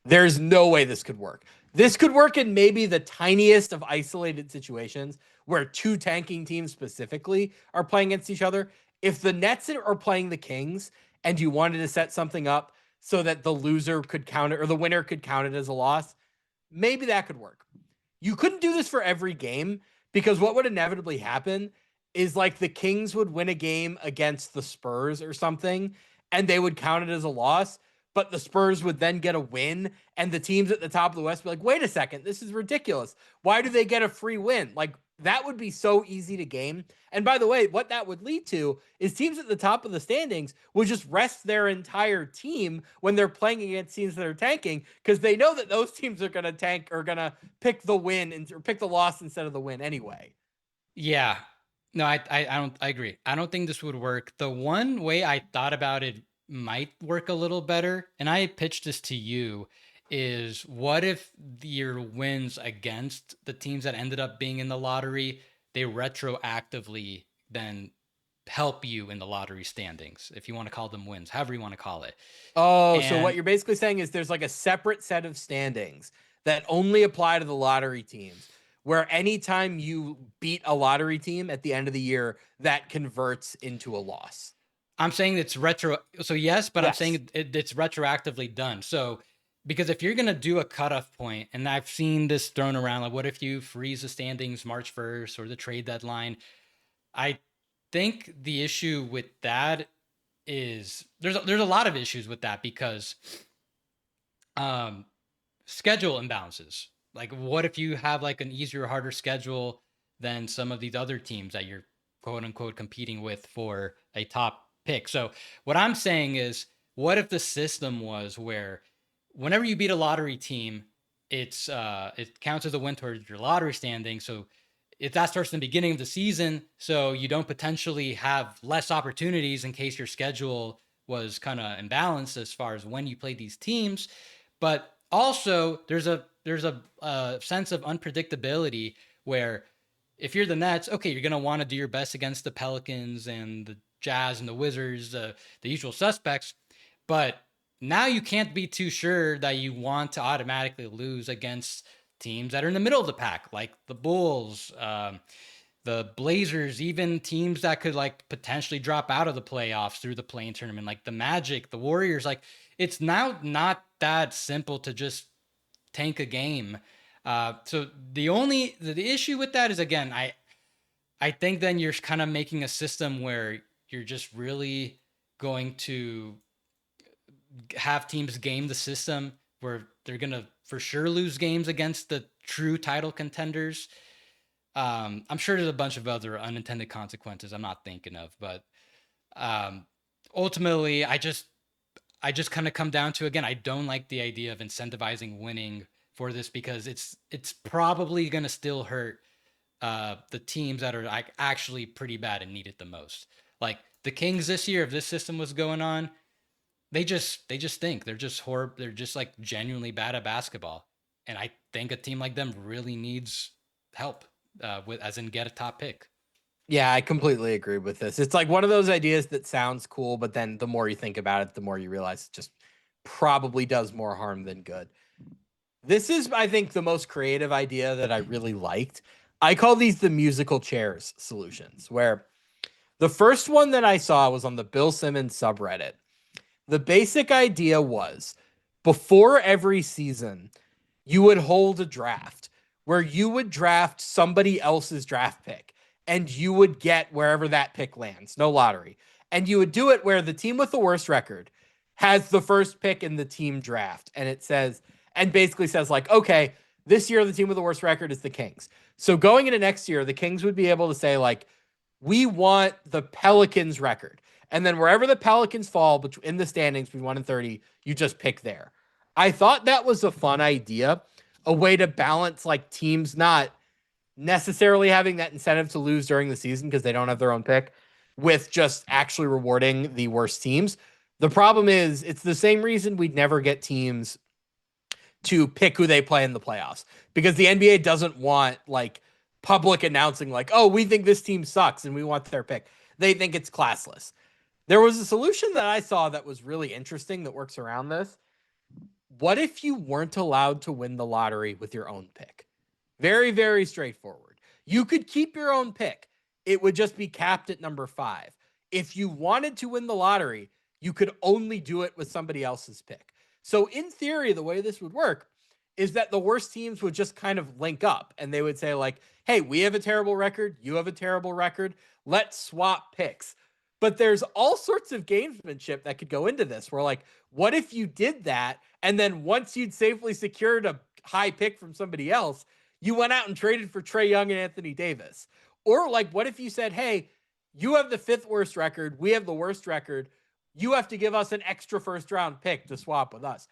There's no way this could work. This could work in maybe the tiniest of isolated situations where two tanking teams specifically are playing against each other. If the Nets are playing the Kings and you wanted to set something up so that the loser could count it or the winner could count it as a loss, maybe that could work. You couldn't do this for every game because what would inevitably happen is like the Kings would win a game against the Spurs or something and they would count it as a loss, but the Spurs would then get a win and the teams at the top of the West be like, "Wait a second, this is ridiculous. Why do they get a free win?" Like that would be so easy to game. And by the way, what that would lead to is teams at the top of the standings would just rest their entire team when they're playing against teams that are tanking because they know that those teams are going to tank or going to pick the win or pick the loss instead of the win anyway. yeah, no, I don't. I agree. I don't think this would work. The one way I thought about it might work a little better, and I pitched this to you, is what if your wins against the teams that ended up being in the lottery, they retroactively then help you in the lottery standings, if you want to call them wins, however you want to call it. Oh, so what And you're basically saying is there's like a separate set of standings that only apply to the lottery teams, where anytime you beat a lottery team at the end of the year, that converts into a loss. I'm saying it's retro. So yes, but I'm Yes. saying it's retroactively done. So because if you're gonna do a cutoff point, and I've seen this thrown around, like what if you freeze the standings March 1st or the trade deadline? I think the issue with that is there's a lot of issues with that because um schedule imbalances. Like, what if you have like an easier, harder schedule than some of these other teams that you're quote unquote competing with for a top pick? So, what I'm saying is, what if the system was where whenever you beat a lottery team, it counts as a win towards your lottery standing. So, if that starts in the beginning of the season, so you don't potentially have less opportunities in case your schedule was kind of imbalanced as far as when you play these teams. But also, there's a sense of unpredictability where if you're the Nets, okay, you're gonna want to do your best against the Pelicans and the Jazz and the Wizards, the usual suspects. But now you can't be too sure that you want to automatically lose against teams that are in the middle of the pack, like the Bulls, the Blazers, even teams that could like potentially drop out of the playoffs through the play-in tournament, like the Magic, the Warriors. Like, it's now not that simple to just tank a game. So the issue with that is, again, I think then you're kind of making a system where you're just really going to have teams game the system where they're gonna for sure lose games against the true title contenders. I'm sure there's a bunch of other unintended consequences I'm not thinking of, but um, ultimately, I just kind of come down to, again, I don't like the idea of incentivizing winning for this because it's probably going to still hurt the teams that are like actually pretty bad and need it the most. Like the Kings this year, if this system was going on, they just think they're just horrible. They're just like genuinely bad at basketball, and I think a team like them really needs help with, as in, get a top pick. Yeah, I completely agree with this. It's like one of those ideas that sounds cool, but then the more you think about it, the more you realize it just probably does more harm than good. This is, I think, the most creative idea that I really liked. I call these the musical chairs solutions, where the first one that I saw was on the Bill Simmons subreddit. The basic idea was before every season, you would hold a draft where you would draft somebody else's draft pick and you would get wherever that pick lands, no lottery. And you would do it where the team with the worst record has the first pick in the team draft. And it says, and basically says, like, okay, this year the team with the worst record is the Kings. So going into next year, the Kings would be able to say, like, we want the Pelicans record. And then wherever the Pelicans fall in the standings between 1 and 30, you just pick there. I thought that was a fun idea, a way to balance like teams not necessarily having that incentive to lose during the season because they don't have their own pick with just actually rewarding the worst teams. The problem is it's the same reason we'd never get teams to pick who they play in the playoffs because the NBA doesn't want like public announcing like, oh, we think this team sucks and we want their pick. They think it's classless. There was a solution that I saw that was really interesting that works around this. What if you weren't allowed to win the lottery with your own pick? Very, very straightforward. You could keep your own pick. It would just be capped at number 5. If you wanted to win the lottery, you could only do it with somebody else's pick. So in theory, the way this would work is that the worst teams would just kind of link up and they would say like, hey, we have a terrible record. You have a terrible record. Let's swap picks. But there's all sorts of gamesmanship that could go into this where like, what if you did that? And then once you'd safely secured a high pick from somebody else, you went out and traded for Trae Young and Anthony Davis. Or like, what if you said, hey, you have the 5th worst record. We have the worst record. You have to give us an extra first round pick to swap with us.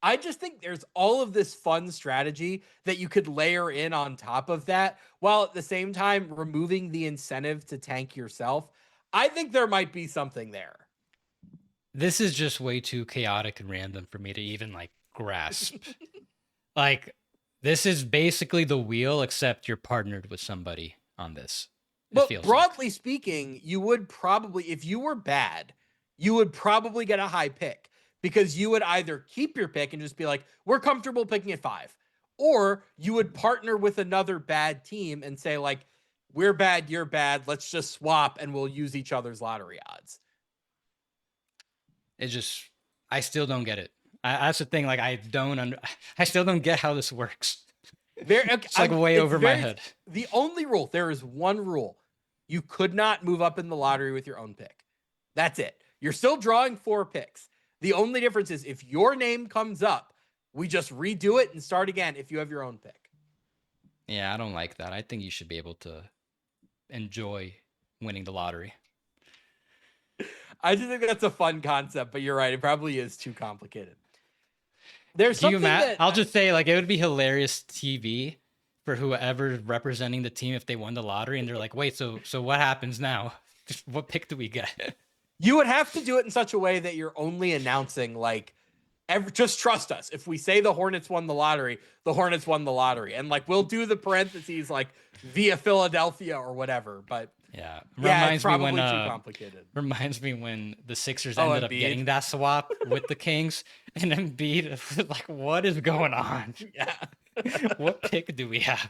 I just think there's all of this fun strategy that you could layer in on top of that while at the same time removing the incentive to tank yourself. I think there might be something there. This is just way too chaotic and random for me to even like grasp. Like, this is basically the wheel, except you're partnered with somebody on this. It But feels like. broadly speaking, you would probably, if you were bad, you would probably get a high pick because you would either keep your pick and just be like, we're comfortable picking at 5, or you would partner with another bad team and say, like, we're bad, you're bad, let's just swap and we'll use each other's lottery odds. It just, I still don't get it. That's the thing. Like, I still don't get how this works. Very, okay, It's like way over my very, head. the only rule, there is one rule. You could not move up in the lottery with your own pick. That's it. You're still drawing 4 picks. The only difference is if your name comes up, we just redo it and start again if you have your own pick. Yeah, I don't like that. I think you should be able to enjoy winning the lottery. I just think that's a fun concept, but you're right. It probably is too complicated. There's Can you something imagine? that I'll just say, like, it would be hilarious TV for whoever's representing the team if they won the lottery and they're like, wait, so what happens now? What pick do we get? you would have to do it in such a way that you're only announcing like just trust us. If we say the Hornets won the lottery, the Hornets won the lottery. And like we'll do the parentheses like via Philadelphia or whatever. But Yeah, it's probably too complicated. Reminds me when the Sixers Oh, ended up Embiid. getting that swap with the Kings, and Embiid was like, "What is going on? Yeah. What pick do we have?"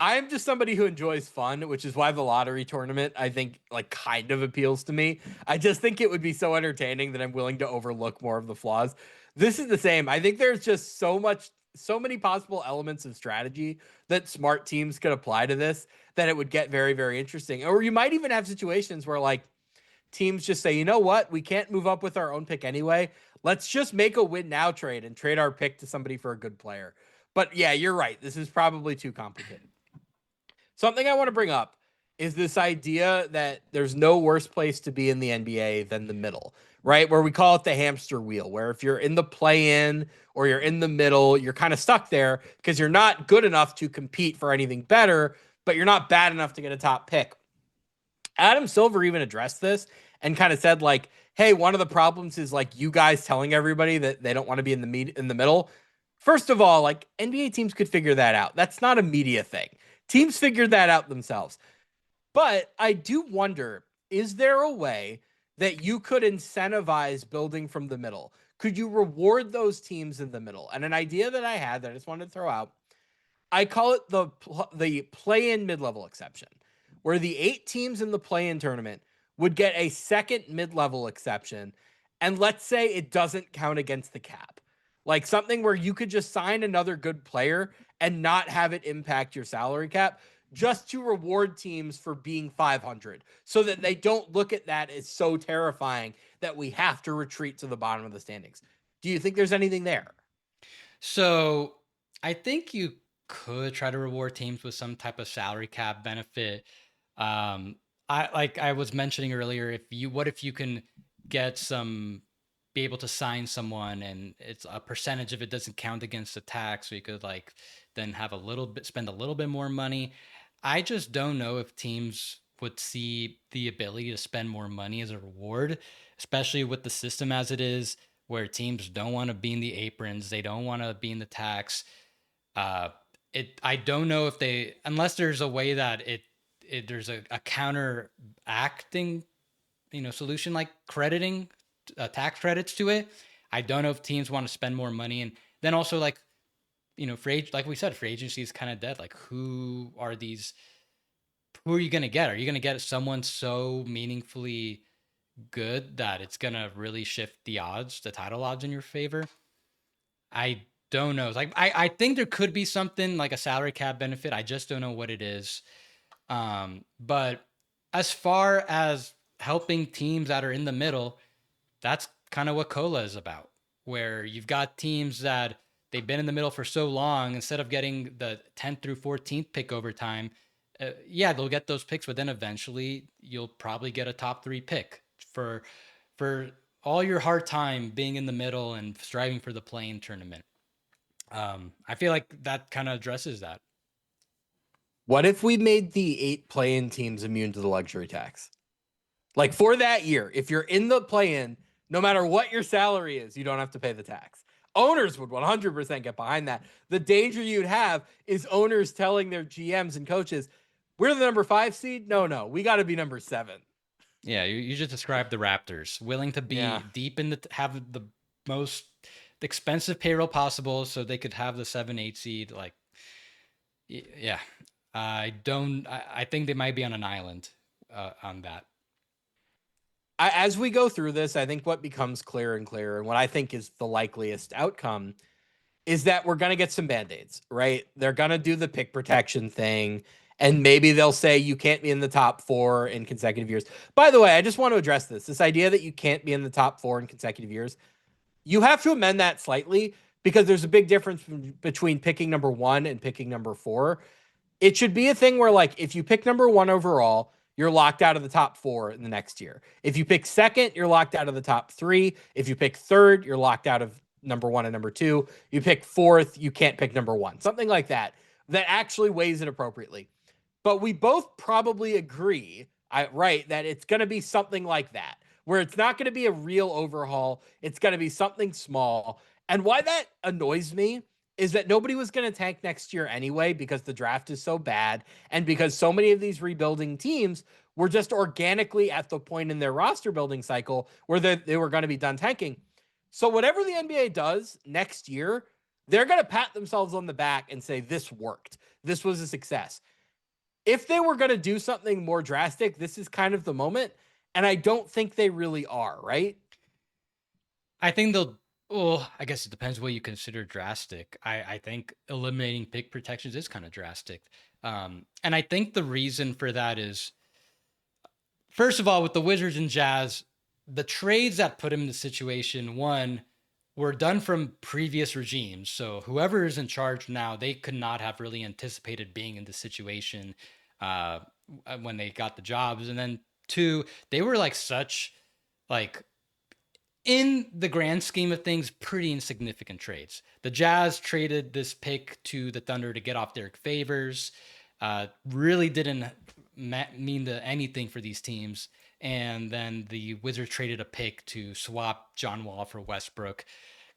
I'm just somebody who enjoys fun, which is why the lottery tournament I think like kind of appeals to me. I just think it would be so entertaining that I'm willing to overlook more of the flaws. This is the same. I think there's just so many possible elements of strategy that smart teams could apply to this that it would get very, very interesting. Or you might even have situations where like teams just say, you know what, we can't move up with our own pick anyway. Let's just make a win now trade and trade our pick to somebody for a good player. But yeah, you're right. This is probably too complicated. Something I want to bring up is this idea that there's no worse place to be in the NBA than the middle, right? Where we call it the hamster wheel, where if you're in the play-in or you're in the middle, you're kind of stuck there because you're not good enough to compete for anything better, but you're not bad enough to get a top pick. Adam Silver even addressed this and kind of said like, hey, one of the problems is like you guys telling everybody that they don't want to be in the middle. First of all, like NBA teams could figure that out. That's not a media thing. Teams figured that out themselves. But I do wonder, is there a way that you could incentivize building from the middle? Could you reward those teams in the middle? And an idea that I had that I just wanted to throw out, I call it the play-in mid-level exception, where the 8 teams in the play-in tournament would get a second mid-level exception, and let's say it doesn't count against the cap. Like something where you could just sign another good player and not have it impact your salary cap, just to reward teams for being 500 so that they don't look at that as so terrifying that we have to retreat to the bottom of the standings. Do you think there's anything there? So I think you could try to reward teams with some type of salary cap benefit. I was mentioning earlier, what if you can be able to sign someone and it's a percentage of it doesn't count against the tax, so you could like then have spend a little bit more money. I just don't know if teams would see the ability to spend more money as a reward, especially with the system as it is, where teams don't want to be in the aprons, they don't want to be in the tax. I don't know if unless there's a way that there's a counteracting, solution like crediting tax credits to it. I don't know if teams want to spend more money, and then also like like we said, free agency is kind of dead. Like who are you going to get? Are you going to get someone so meaningfully good that it's going to really shift the title odds in your favor? I don't know. Like I think there could be something like a salary cap benefit. I just don't know what it is. But as far as helping teams that are in the middle, that's kind of what Cola is about, where you've got teams that they've been in the middle for so long, instead of getting the 10th through 14th pick over time, they'll get those picks, but then eventually you'll probably get a top 3 pick for all your hard time being in the middle and striving for the play-in tournament. I feel like that kind of addresses that. What if we made the 8 play-in teams immune to the luxury tax? Like for that year, if you're in the play-in, no matter what your salary is, you don't have to pay the tax. Owners would 100% get behind that. The danger you'd have is owners telling their GMs and coaches, we're the number 5 seed. No, we got to be number 7. Yeah, you just described the Raptors, willing to be deep in have the most expensive payroll possible so they could have the 7-8 seed. Like, yeah, I think they might be on an island on that. As we go through this, I think what becomes clearer and clearer, and what I think is the likeliest outcome, is that we're going to get some band-aids, right? They're going to do the pick protection thing, and maybe they'll say you can't be in the top 4 in consecutive years. By the way, I just want to address this idea that you can't be in the top 4 in consecutive years. You have to amend that slightly because there's a big difference between picking number 1 and picking number 4. It should be a thing where, like, if you pick number 1 overall, you're locked out of the top 4 in the next year. If you pick second, you're locked out of the top 3. If you pick third, you're locked out of number 1 and number 2. You pick fourth, you can't pick number 1. Something like that actually weighs it appropriately. But we both probably agree, right, that it's going to be something like that, where it's not going to be a real overhaul. It's going to be something small. And why that annoys me is that nobody was going to tank next year anyway, because the draft is so bad and because so many of these rebuilding teams were just organically at the point in their roster building cycle where they were going to be done tanking. So whatever the NBA does next year, they're going to pat themselves on the back and say, this worked. This was a success. If they were going to do something more drastic, this is kind of the moment. And I don't think they really are, right? I think they'll. Well, I guess it depends what you consider drastic. I think eliminating pick protections is kind of drastic. And I think the reason for that is, first of all, with the Wizards and Jazz, the trades that put him in the situation, one, were done from previous regimes. So whoever is in charge now, they could not have really anticipated being in this situation when they got the jobs. And then two, they were like such like, in the grand scheme of things, pretty insignificant trades. The Jazz traded this pick to the Thunder to get off Derek Favors. Really didn't mean anything for these teams. And then the Wizards traded a pick to swap John Wall for Westbrook.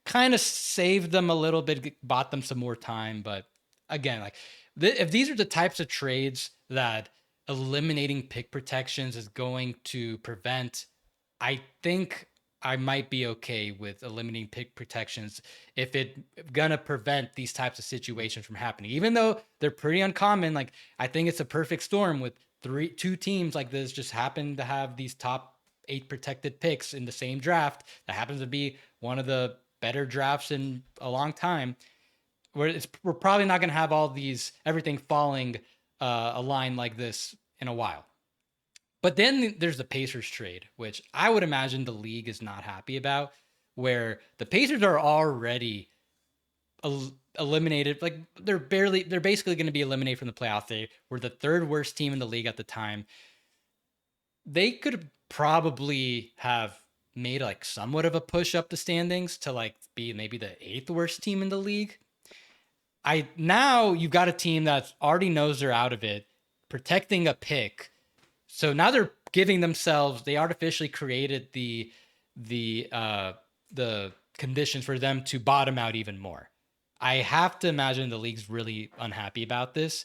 Kind of saved them a little bit, bought them some more time. But again, like if these are the types of trades that eliminating pick protections is going to prevent, I think I might be okay with eliminating pick protections if it's gonna prevent these types of situations from happening. Even though they're pretty uncommon, like I think it's a perfect storm with two teams like this just happen to have these top 8 protected picks in the same draft. That happens to be one of the better drafts in a long time. We're probably not gonna have all these everything falling aligned like this in a while. But then there's the Pacers trade, which I would imagine the league is not happy about, where the Pacers are already eliminated. Like they're basically going to be eliminated from the playoffs. They were the third worst team in the league at the time. They could probably have made like somewhat of a push up the standings to like be maybe the 8th worst team in the league. Now you've got a team that already knows they're out of it, protecting a pick. So now they're giving themselves, they artificially created the conditions for them to bottom out even more. I have to imagine the league's really unhappy about this.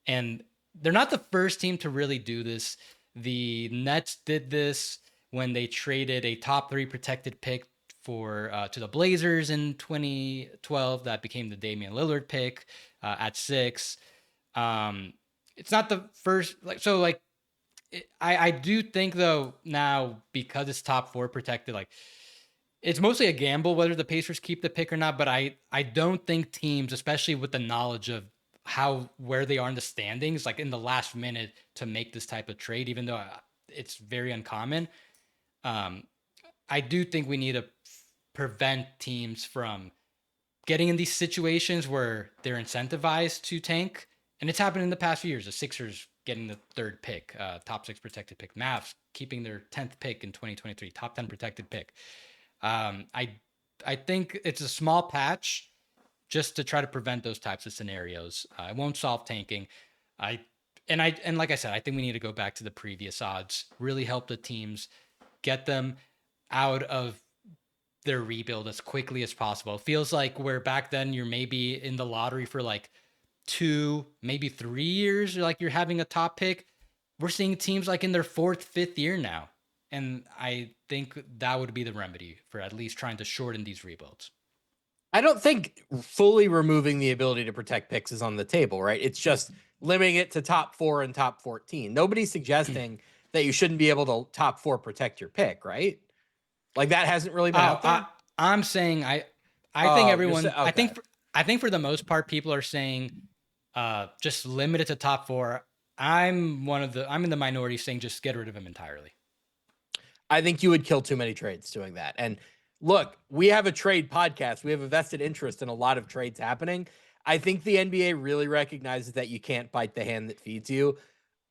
And they're not the first team to really do this. The Nets did this when they traded a top 3 protected pick to the Blazers in 2012. That became the Damian Lillard pick at 6. It's not the first, I do think though now, because it's top 4 protected, like it's mostly a gamble whether the Pacers keep the pick or not. But I don't think teams, especially with the knowledge of where they are in the standings, like in the last minute to make this type of trade, even though it's very uncommon. I do think we need to prevent teams from getting in these situations where they're incentivized to tank. And it's happened in the past few years. The Sixers getting the 3rd pick, top 6 protected pick. Mavs keeping their 10th pick in 2023, top 10 protected pick. I think it's a small patch just to try to prevent those types of scenarios. It won't solve tanking. And like I said, I think we need to go back to the previous odds, really help the teams, get them out of their rebuild as quickly as possible. It feels like where back then you're maybe in the lottery for like 2, maybe 3 years, like you're having a top pick. We're seeing teams like in their 4th, 5th year now. And I think that would be the remedy for at least trying to shorten these rebuilds. I don't think fully removing the ability to protect picks is on the table, right? It's just limiting it to top 4 and top 14. Nobody's suggesting that you shouldn't be able to top 4 protect your pick, right? Like that hasn't really been out there. I'm saying I think everyone. Okay. I think for the most part, people are saying just limit it to top four. I'm in the minority saying just get rid of him entirely. I think you would kill too many trades doing that. And look, we have a trade podcast. We have a vested interest in a lot of trades happening. I think the NBA really recognizes that you can't bite the hand that feeds you.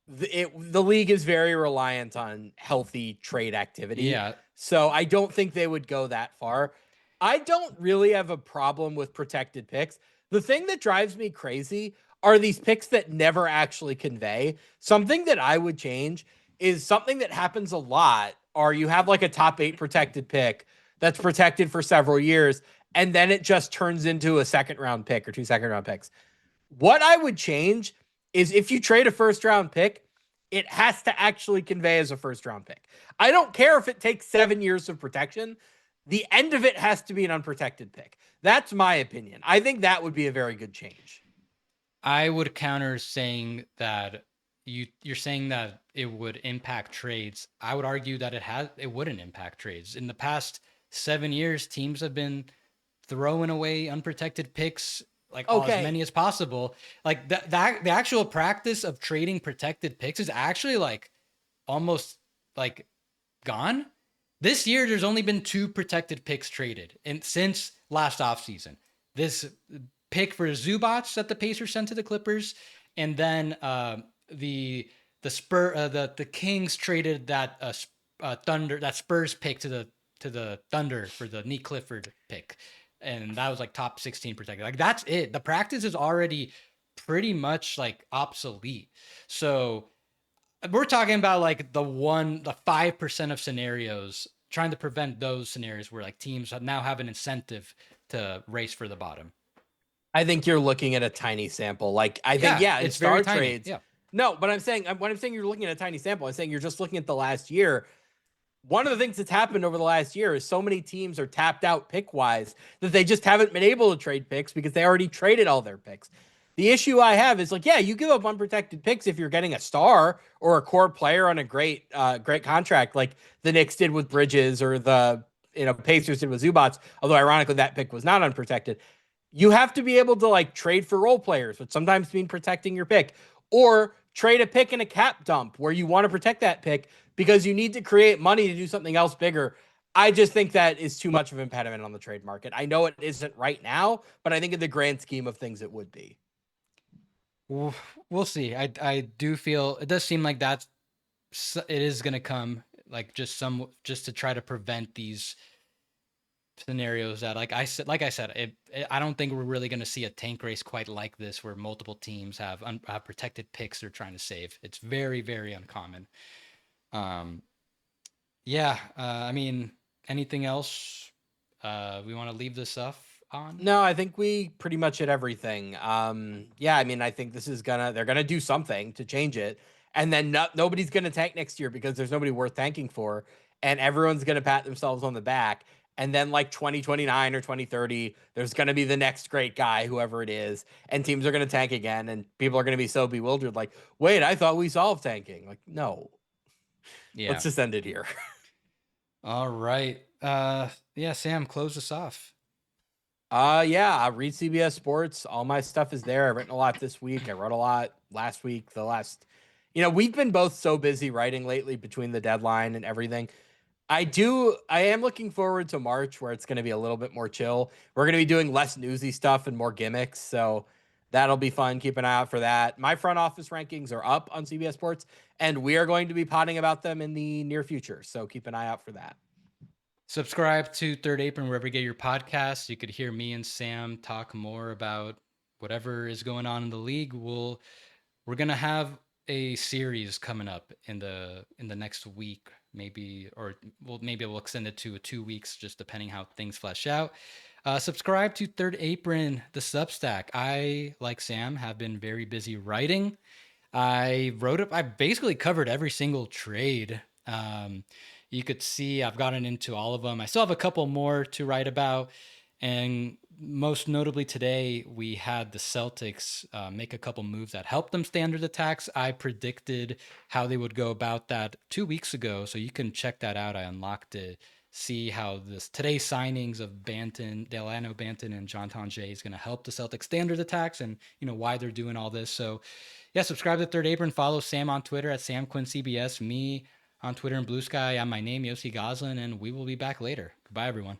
The league is very reliant on healthy trade activity. Yeah, So I don't think they would go that far. I don't really have a problem with protected picks. The thing that drives me crazy are these picks that never actually convey. Something that I would change is something that happens a lot, or you have like a top 8 protected pick that's protected for several years, and then it just turns into a second round pick or 2 second round picks. What I would change is if you trade a first round pick, it has to actually convey as a first round pick. I don't care if it takes 7 years of protection. The end of it has to be an unprotected pick. That's my opinion. I think that would be a very good change. I would counter saying that you're saying that it would impact trades. I would argue that it wouldn't impact trades. In the past 7 years, teams have been throwing away unprotected picks like as Okay. many as possible. Like that the actual practice of trading protected picks is actually like almost like gone. This year, there's only been 2 protected picks traded, and since last offseason, this pick for Zubats that the Pacers sent to the Clippers, and then the Kings traded that Thunder that Spurs pick to the Thunder for the Nick Clifford pick, and that was like top 16 protected. Like that's it. The practice is already pretty much like obsolete. So we're talking about like the 5% of scenarios, trying to prevent those scenarios where like teams now have an incentive to race for the bottom. I think you're looking at a tiny sample. Like I think Yeah, in it's very star tiny. trades. Yeah. No, but I'm saying when I'm saying you're looking at a tiny sample, I'm saying you're just looking at the last year. One of the things that's happened over the last year is so many teams are tapped out pick wise that they just haven't been able to trade picks because they already traded all their picks. The issue I have is like, yeah, you give up unprotected picks if you're getting a star or a core player on a great contract, like the Knicks did with Bridges or the Pacers did with Zubats. Although ironically, that pick was not unprotected. You have to be able to like trade for role players, which sometimes mean protecting your pick, or trade a pick in a cap dump where you want to protect that pick because you need to create money to do something else bigger. I just think that is too much of an impediment on the trade market. I know it isn't right now, but I think in the grand scheme of things, it would be. We'll see. I do feel it does seem like it is going to come like just to try to prevent these scenarios that like I said I don't think we're really going to see a tank race quite like this where multiple teams have protected picks they're trying to save. It's very, very uncommon. um yeah, I mean, anything else we want to leave this off on? No, I think we pretty much hit everything. Yeah, I mean, I think they're gonna do something to change it, and then nobody's gonna tank next year because there's nobody worth tanking for, and everyone's gonna pat themselves on the back. And then like 2029 or 2030, there's gonna be the next great guy, whoever it is, and teams are gonna tank again, and people are gonna be so bewildered, like, wait, I thought we solved tanking. Like, no, let's Yeah. just end it here. All right. Yeah, Sam, close us off. Yeah, I read CBS Sports. All my stuff is there. I've written a lot this week. I wrote a lot last week. We've been both so busy writing lately between the deadline and everything. I am looking forward to March where it's going to be a little bit more chill. We're going to be doing less newsy stuff and more gimmicks. So that'll be fun. Keep an eye out for that. My front office rankings are up on CBS Sports, and we are going to be potting about them in the near future. So keep an eye out for that. Subscribe to Third Apron wherever you get your podcasts. You could hear me and Sam talk more about whatever is going on in the league. We're gonna have a series coming up in the next week, maybe, or maybe we'll extend it to 2 weeks, just depending how things flesh out. Subscribe to Third Apron, the Substack. I, like Sam, have been very busy writing. I basically covered every single trade. You could see I've gotten into all of them. I still have a couple more to write about. And most notably today, we had the Celtics make a couple moves that helped them stay under the tax. I predicted how they would go about that 2 weeks ago. So you can check that out. I unlocked it see how today's signings of Delano Banton, and John Tonje is going to help the Celtics standard attacks, and why they're doing all this. So yeah, subscribe to Third Apron. Follow Sam on Twitter at SamQuinnCBS. Me on Twitter and Blue Sky. I'm my name, Yossi Goslin, and we will be back later. Goodbye, everyone.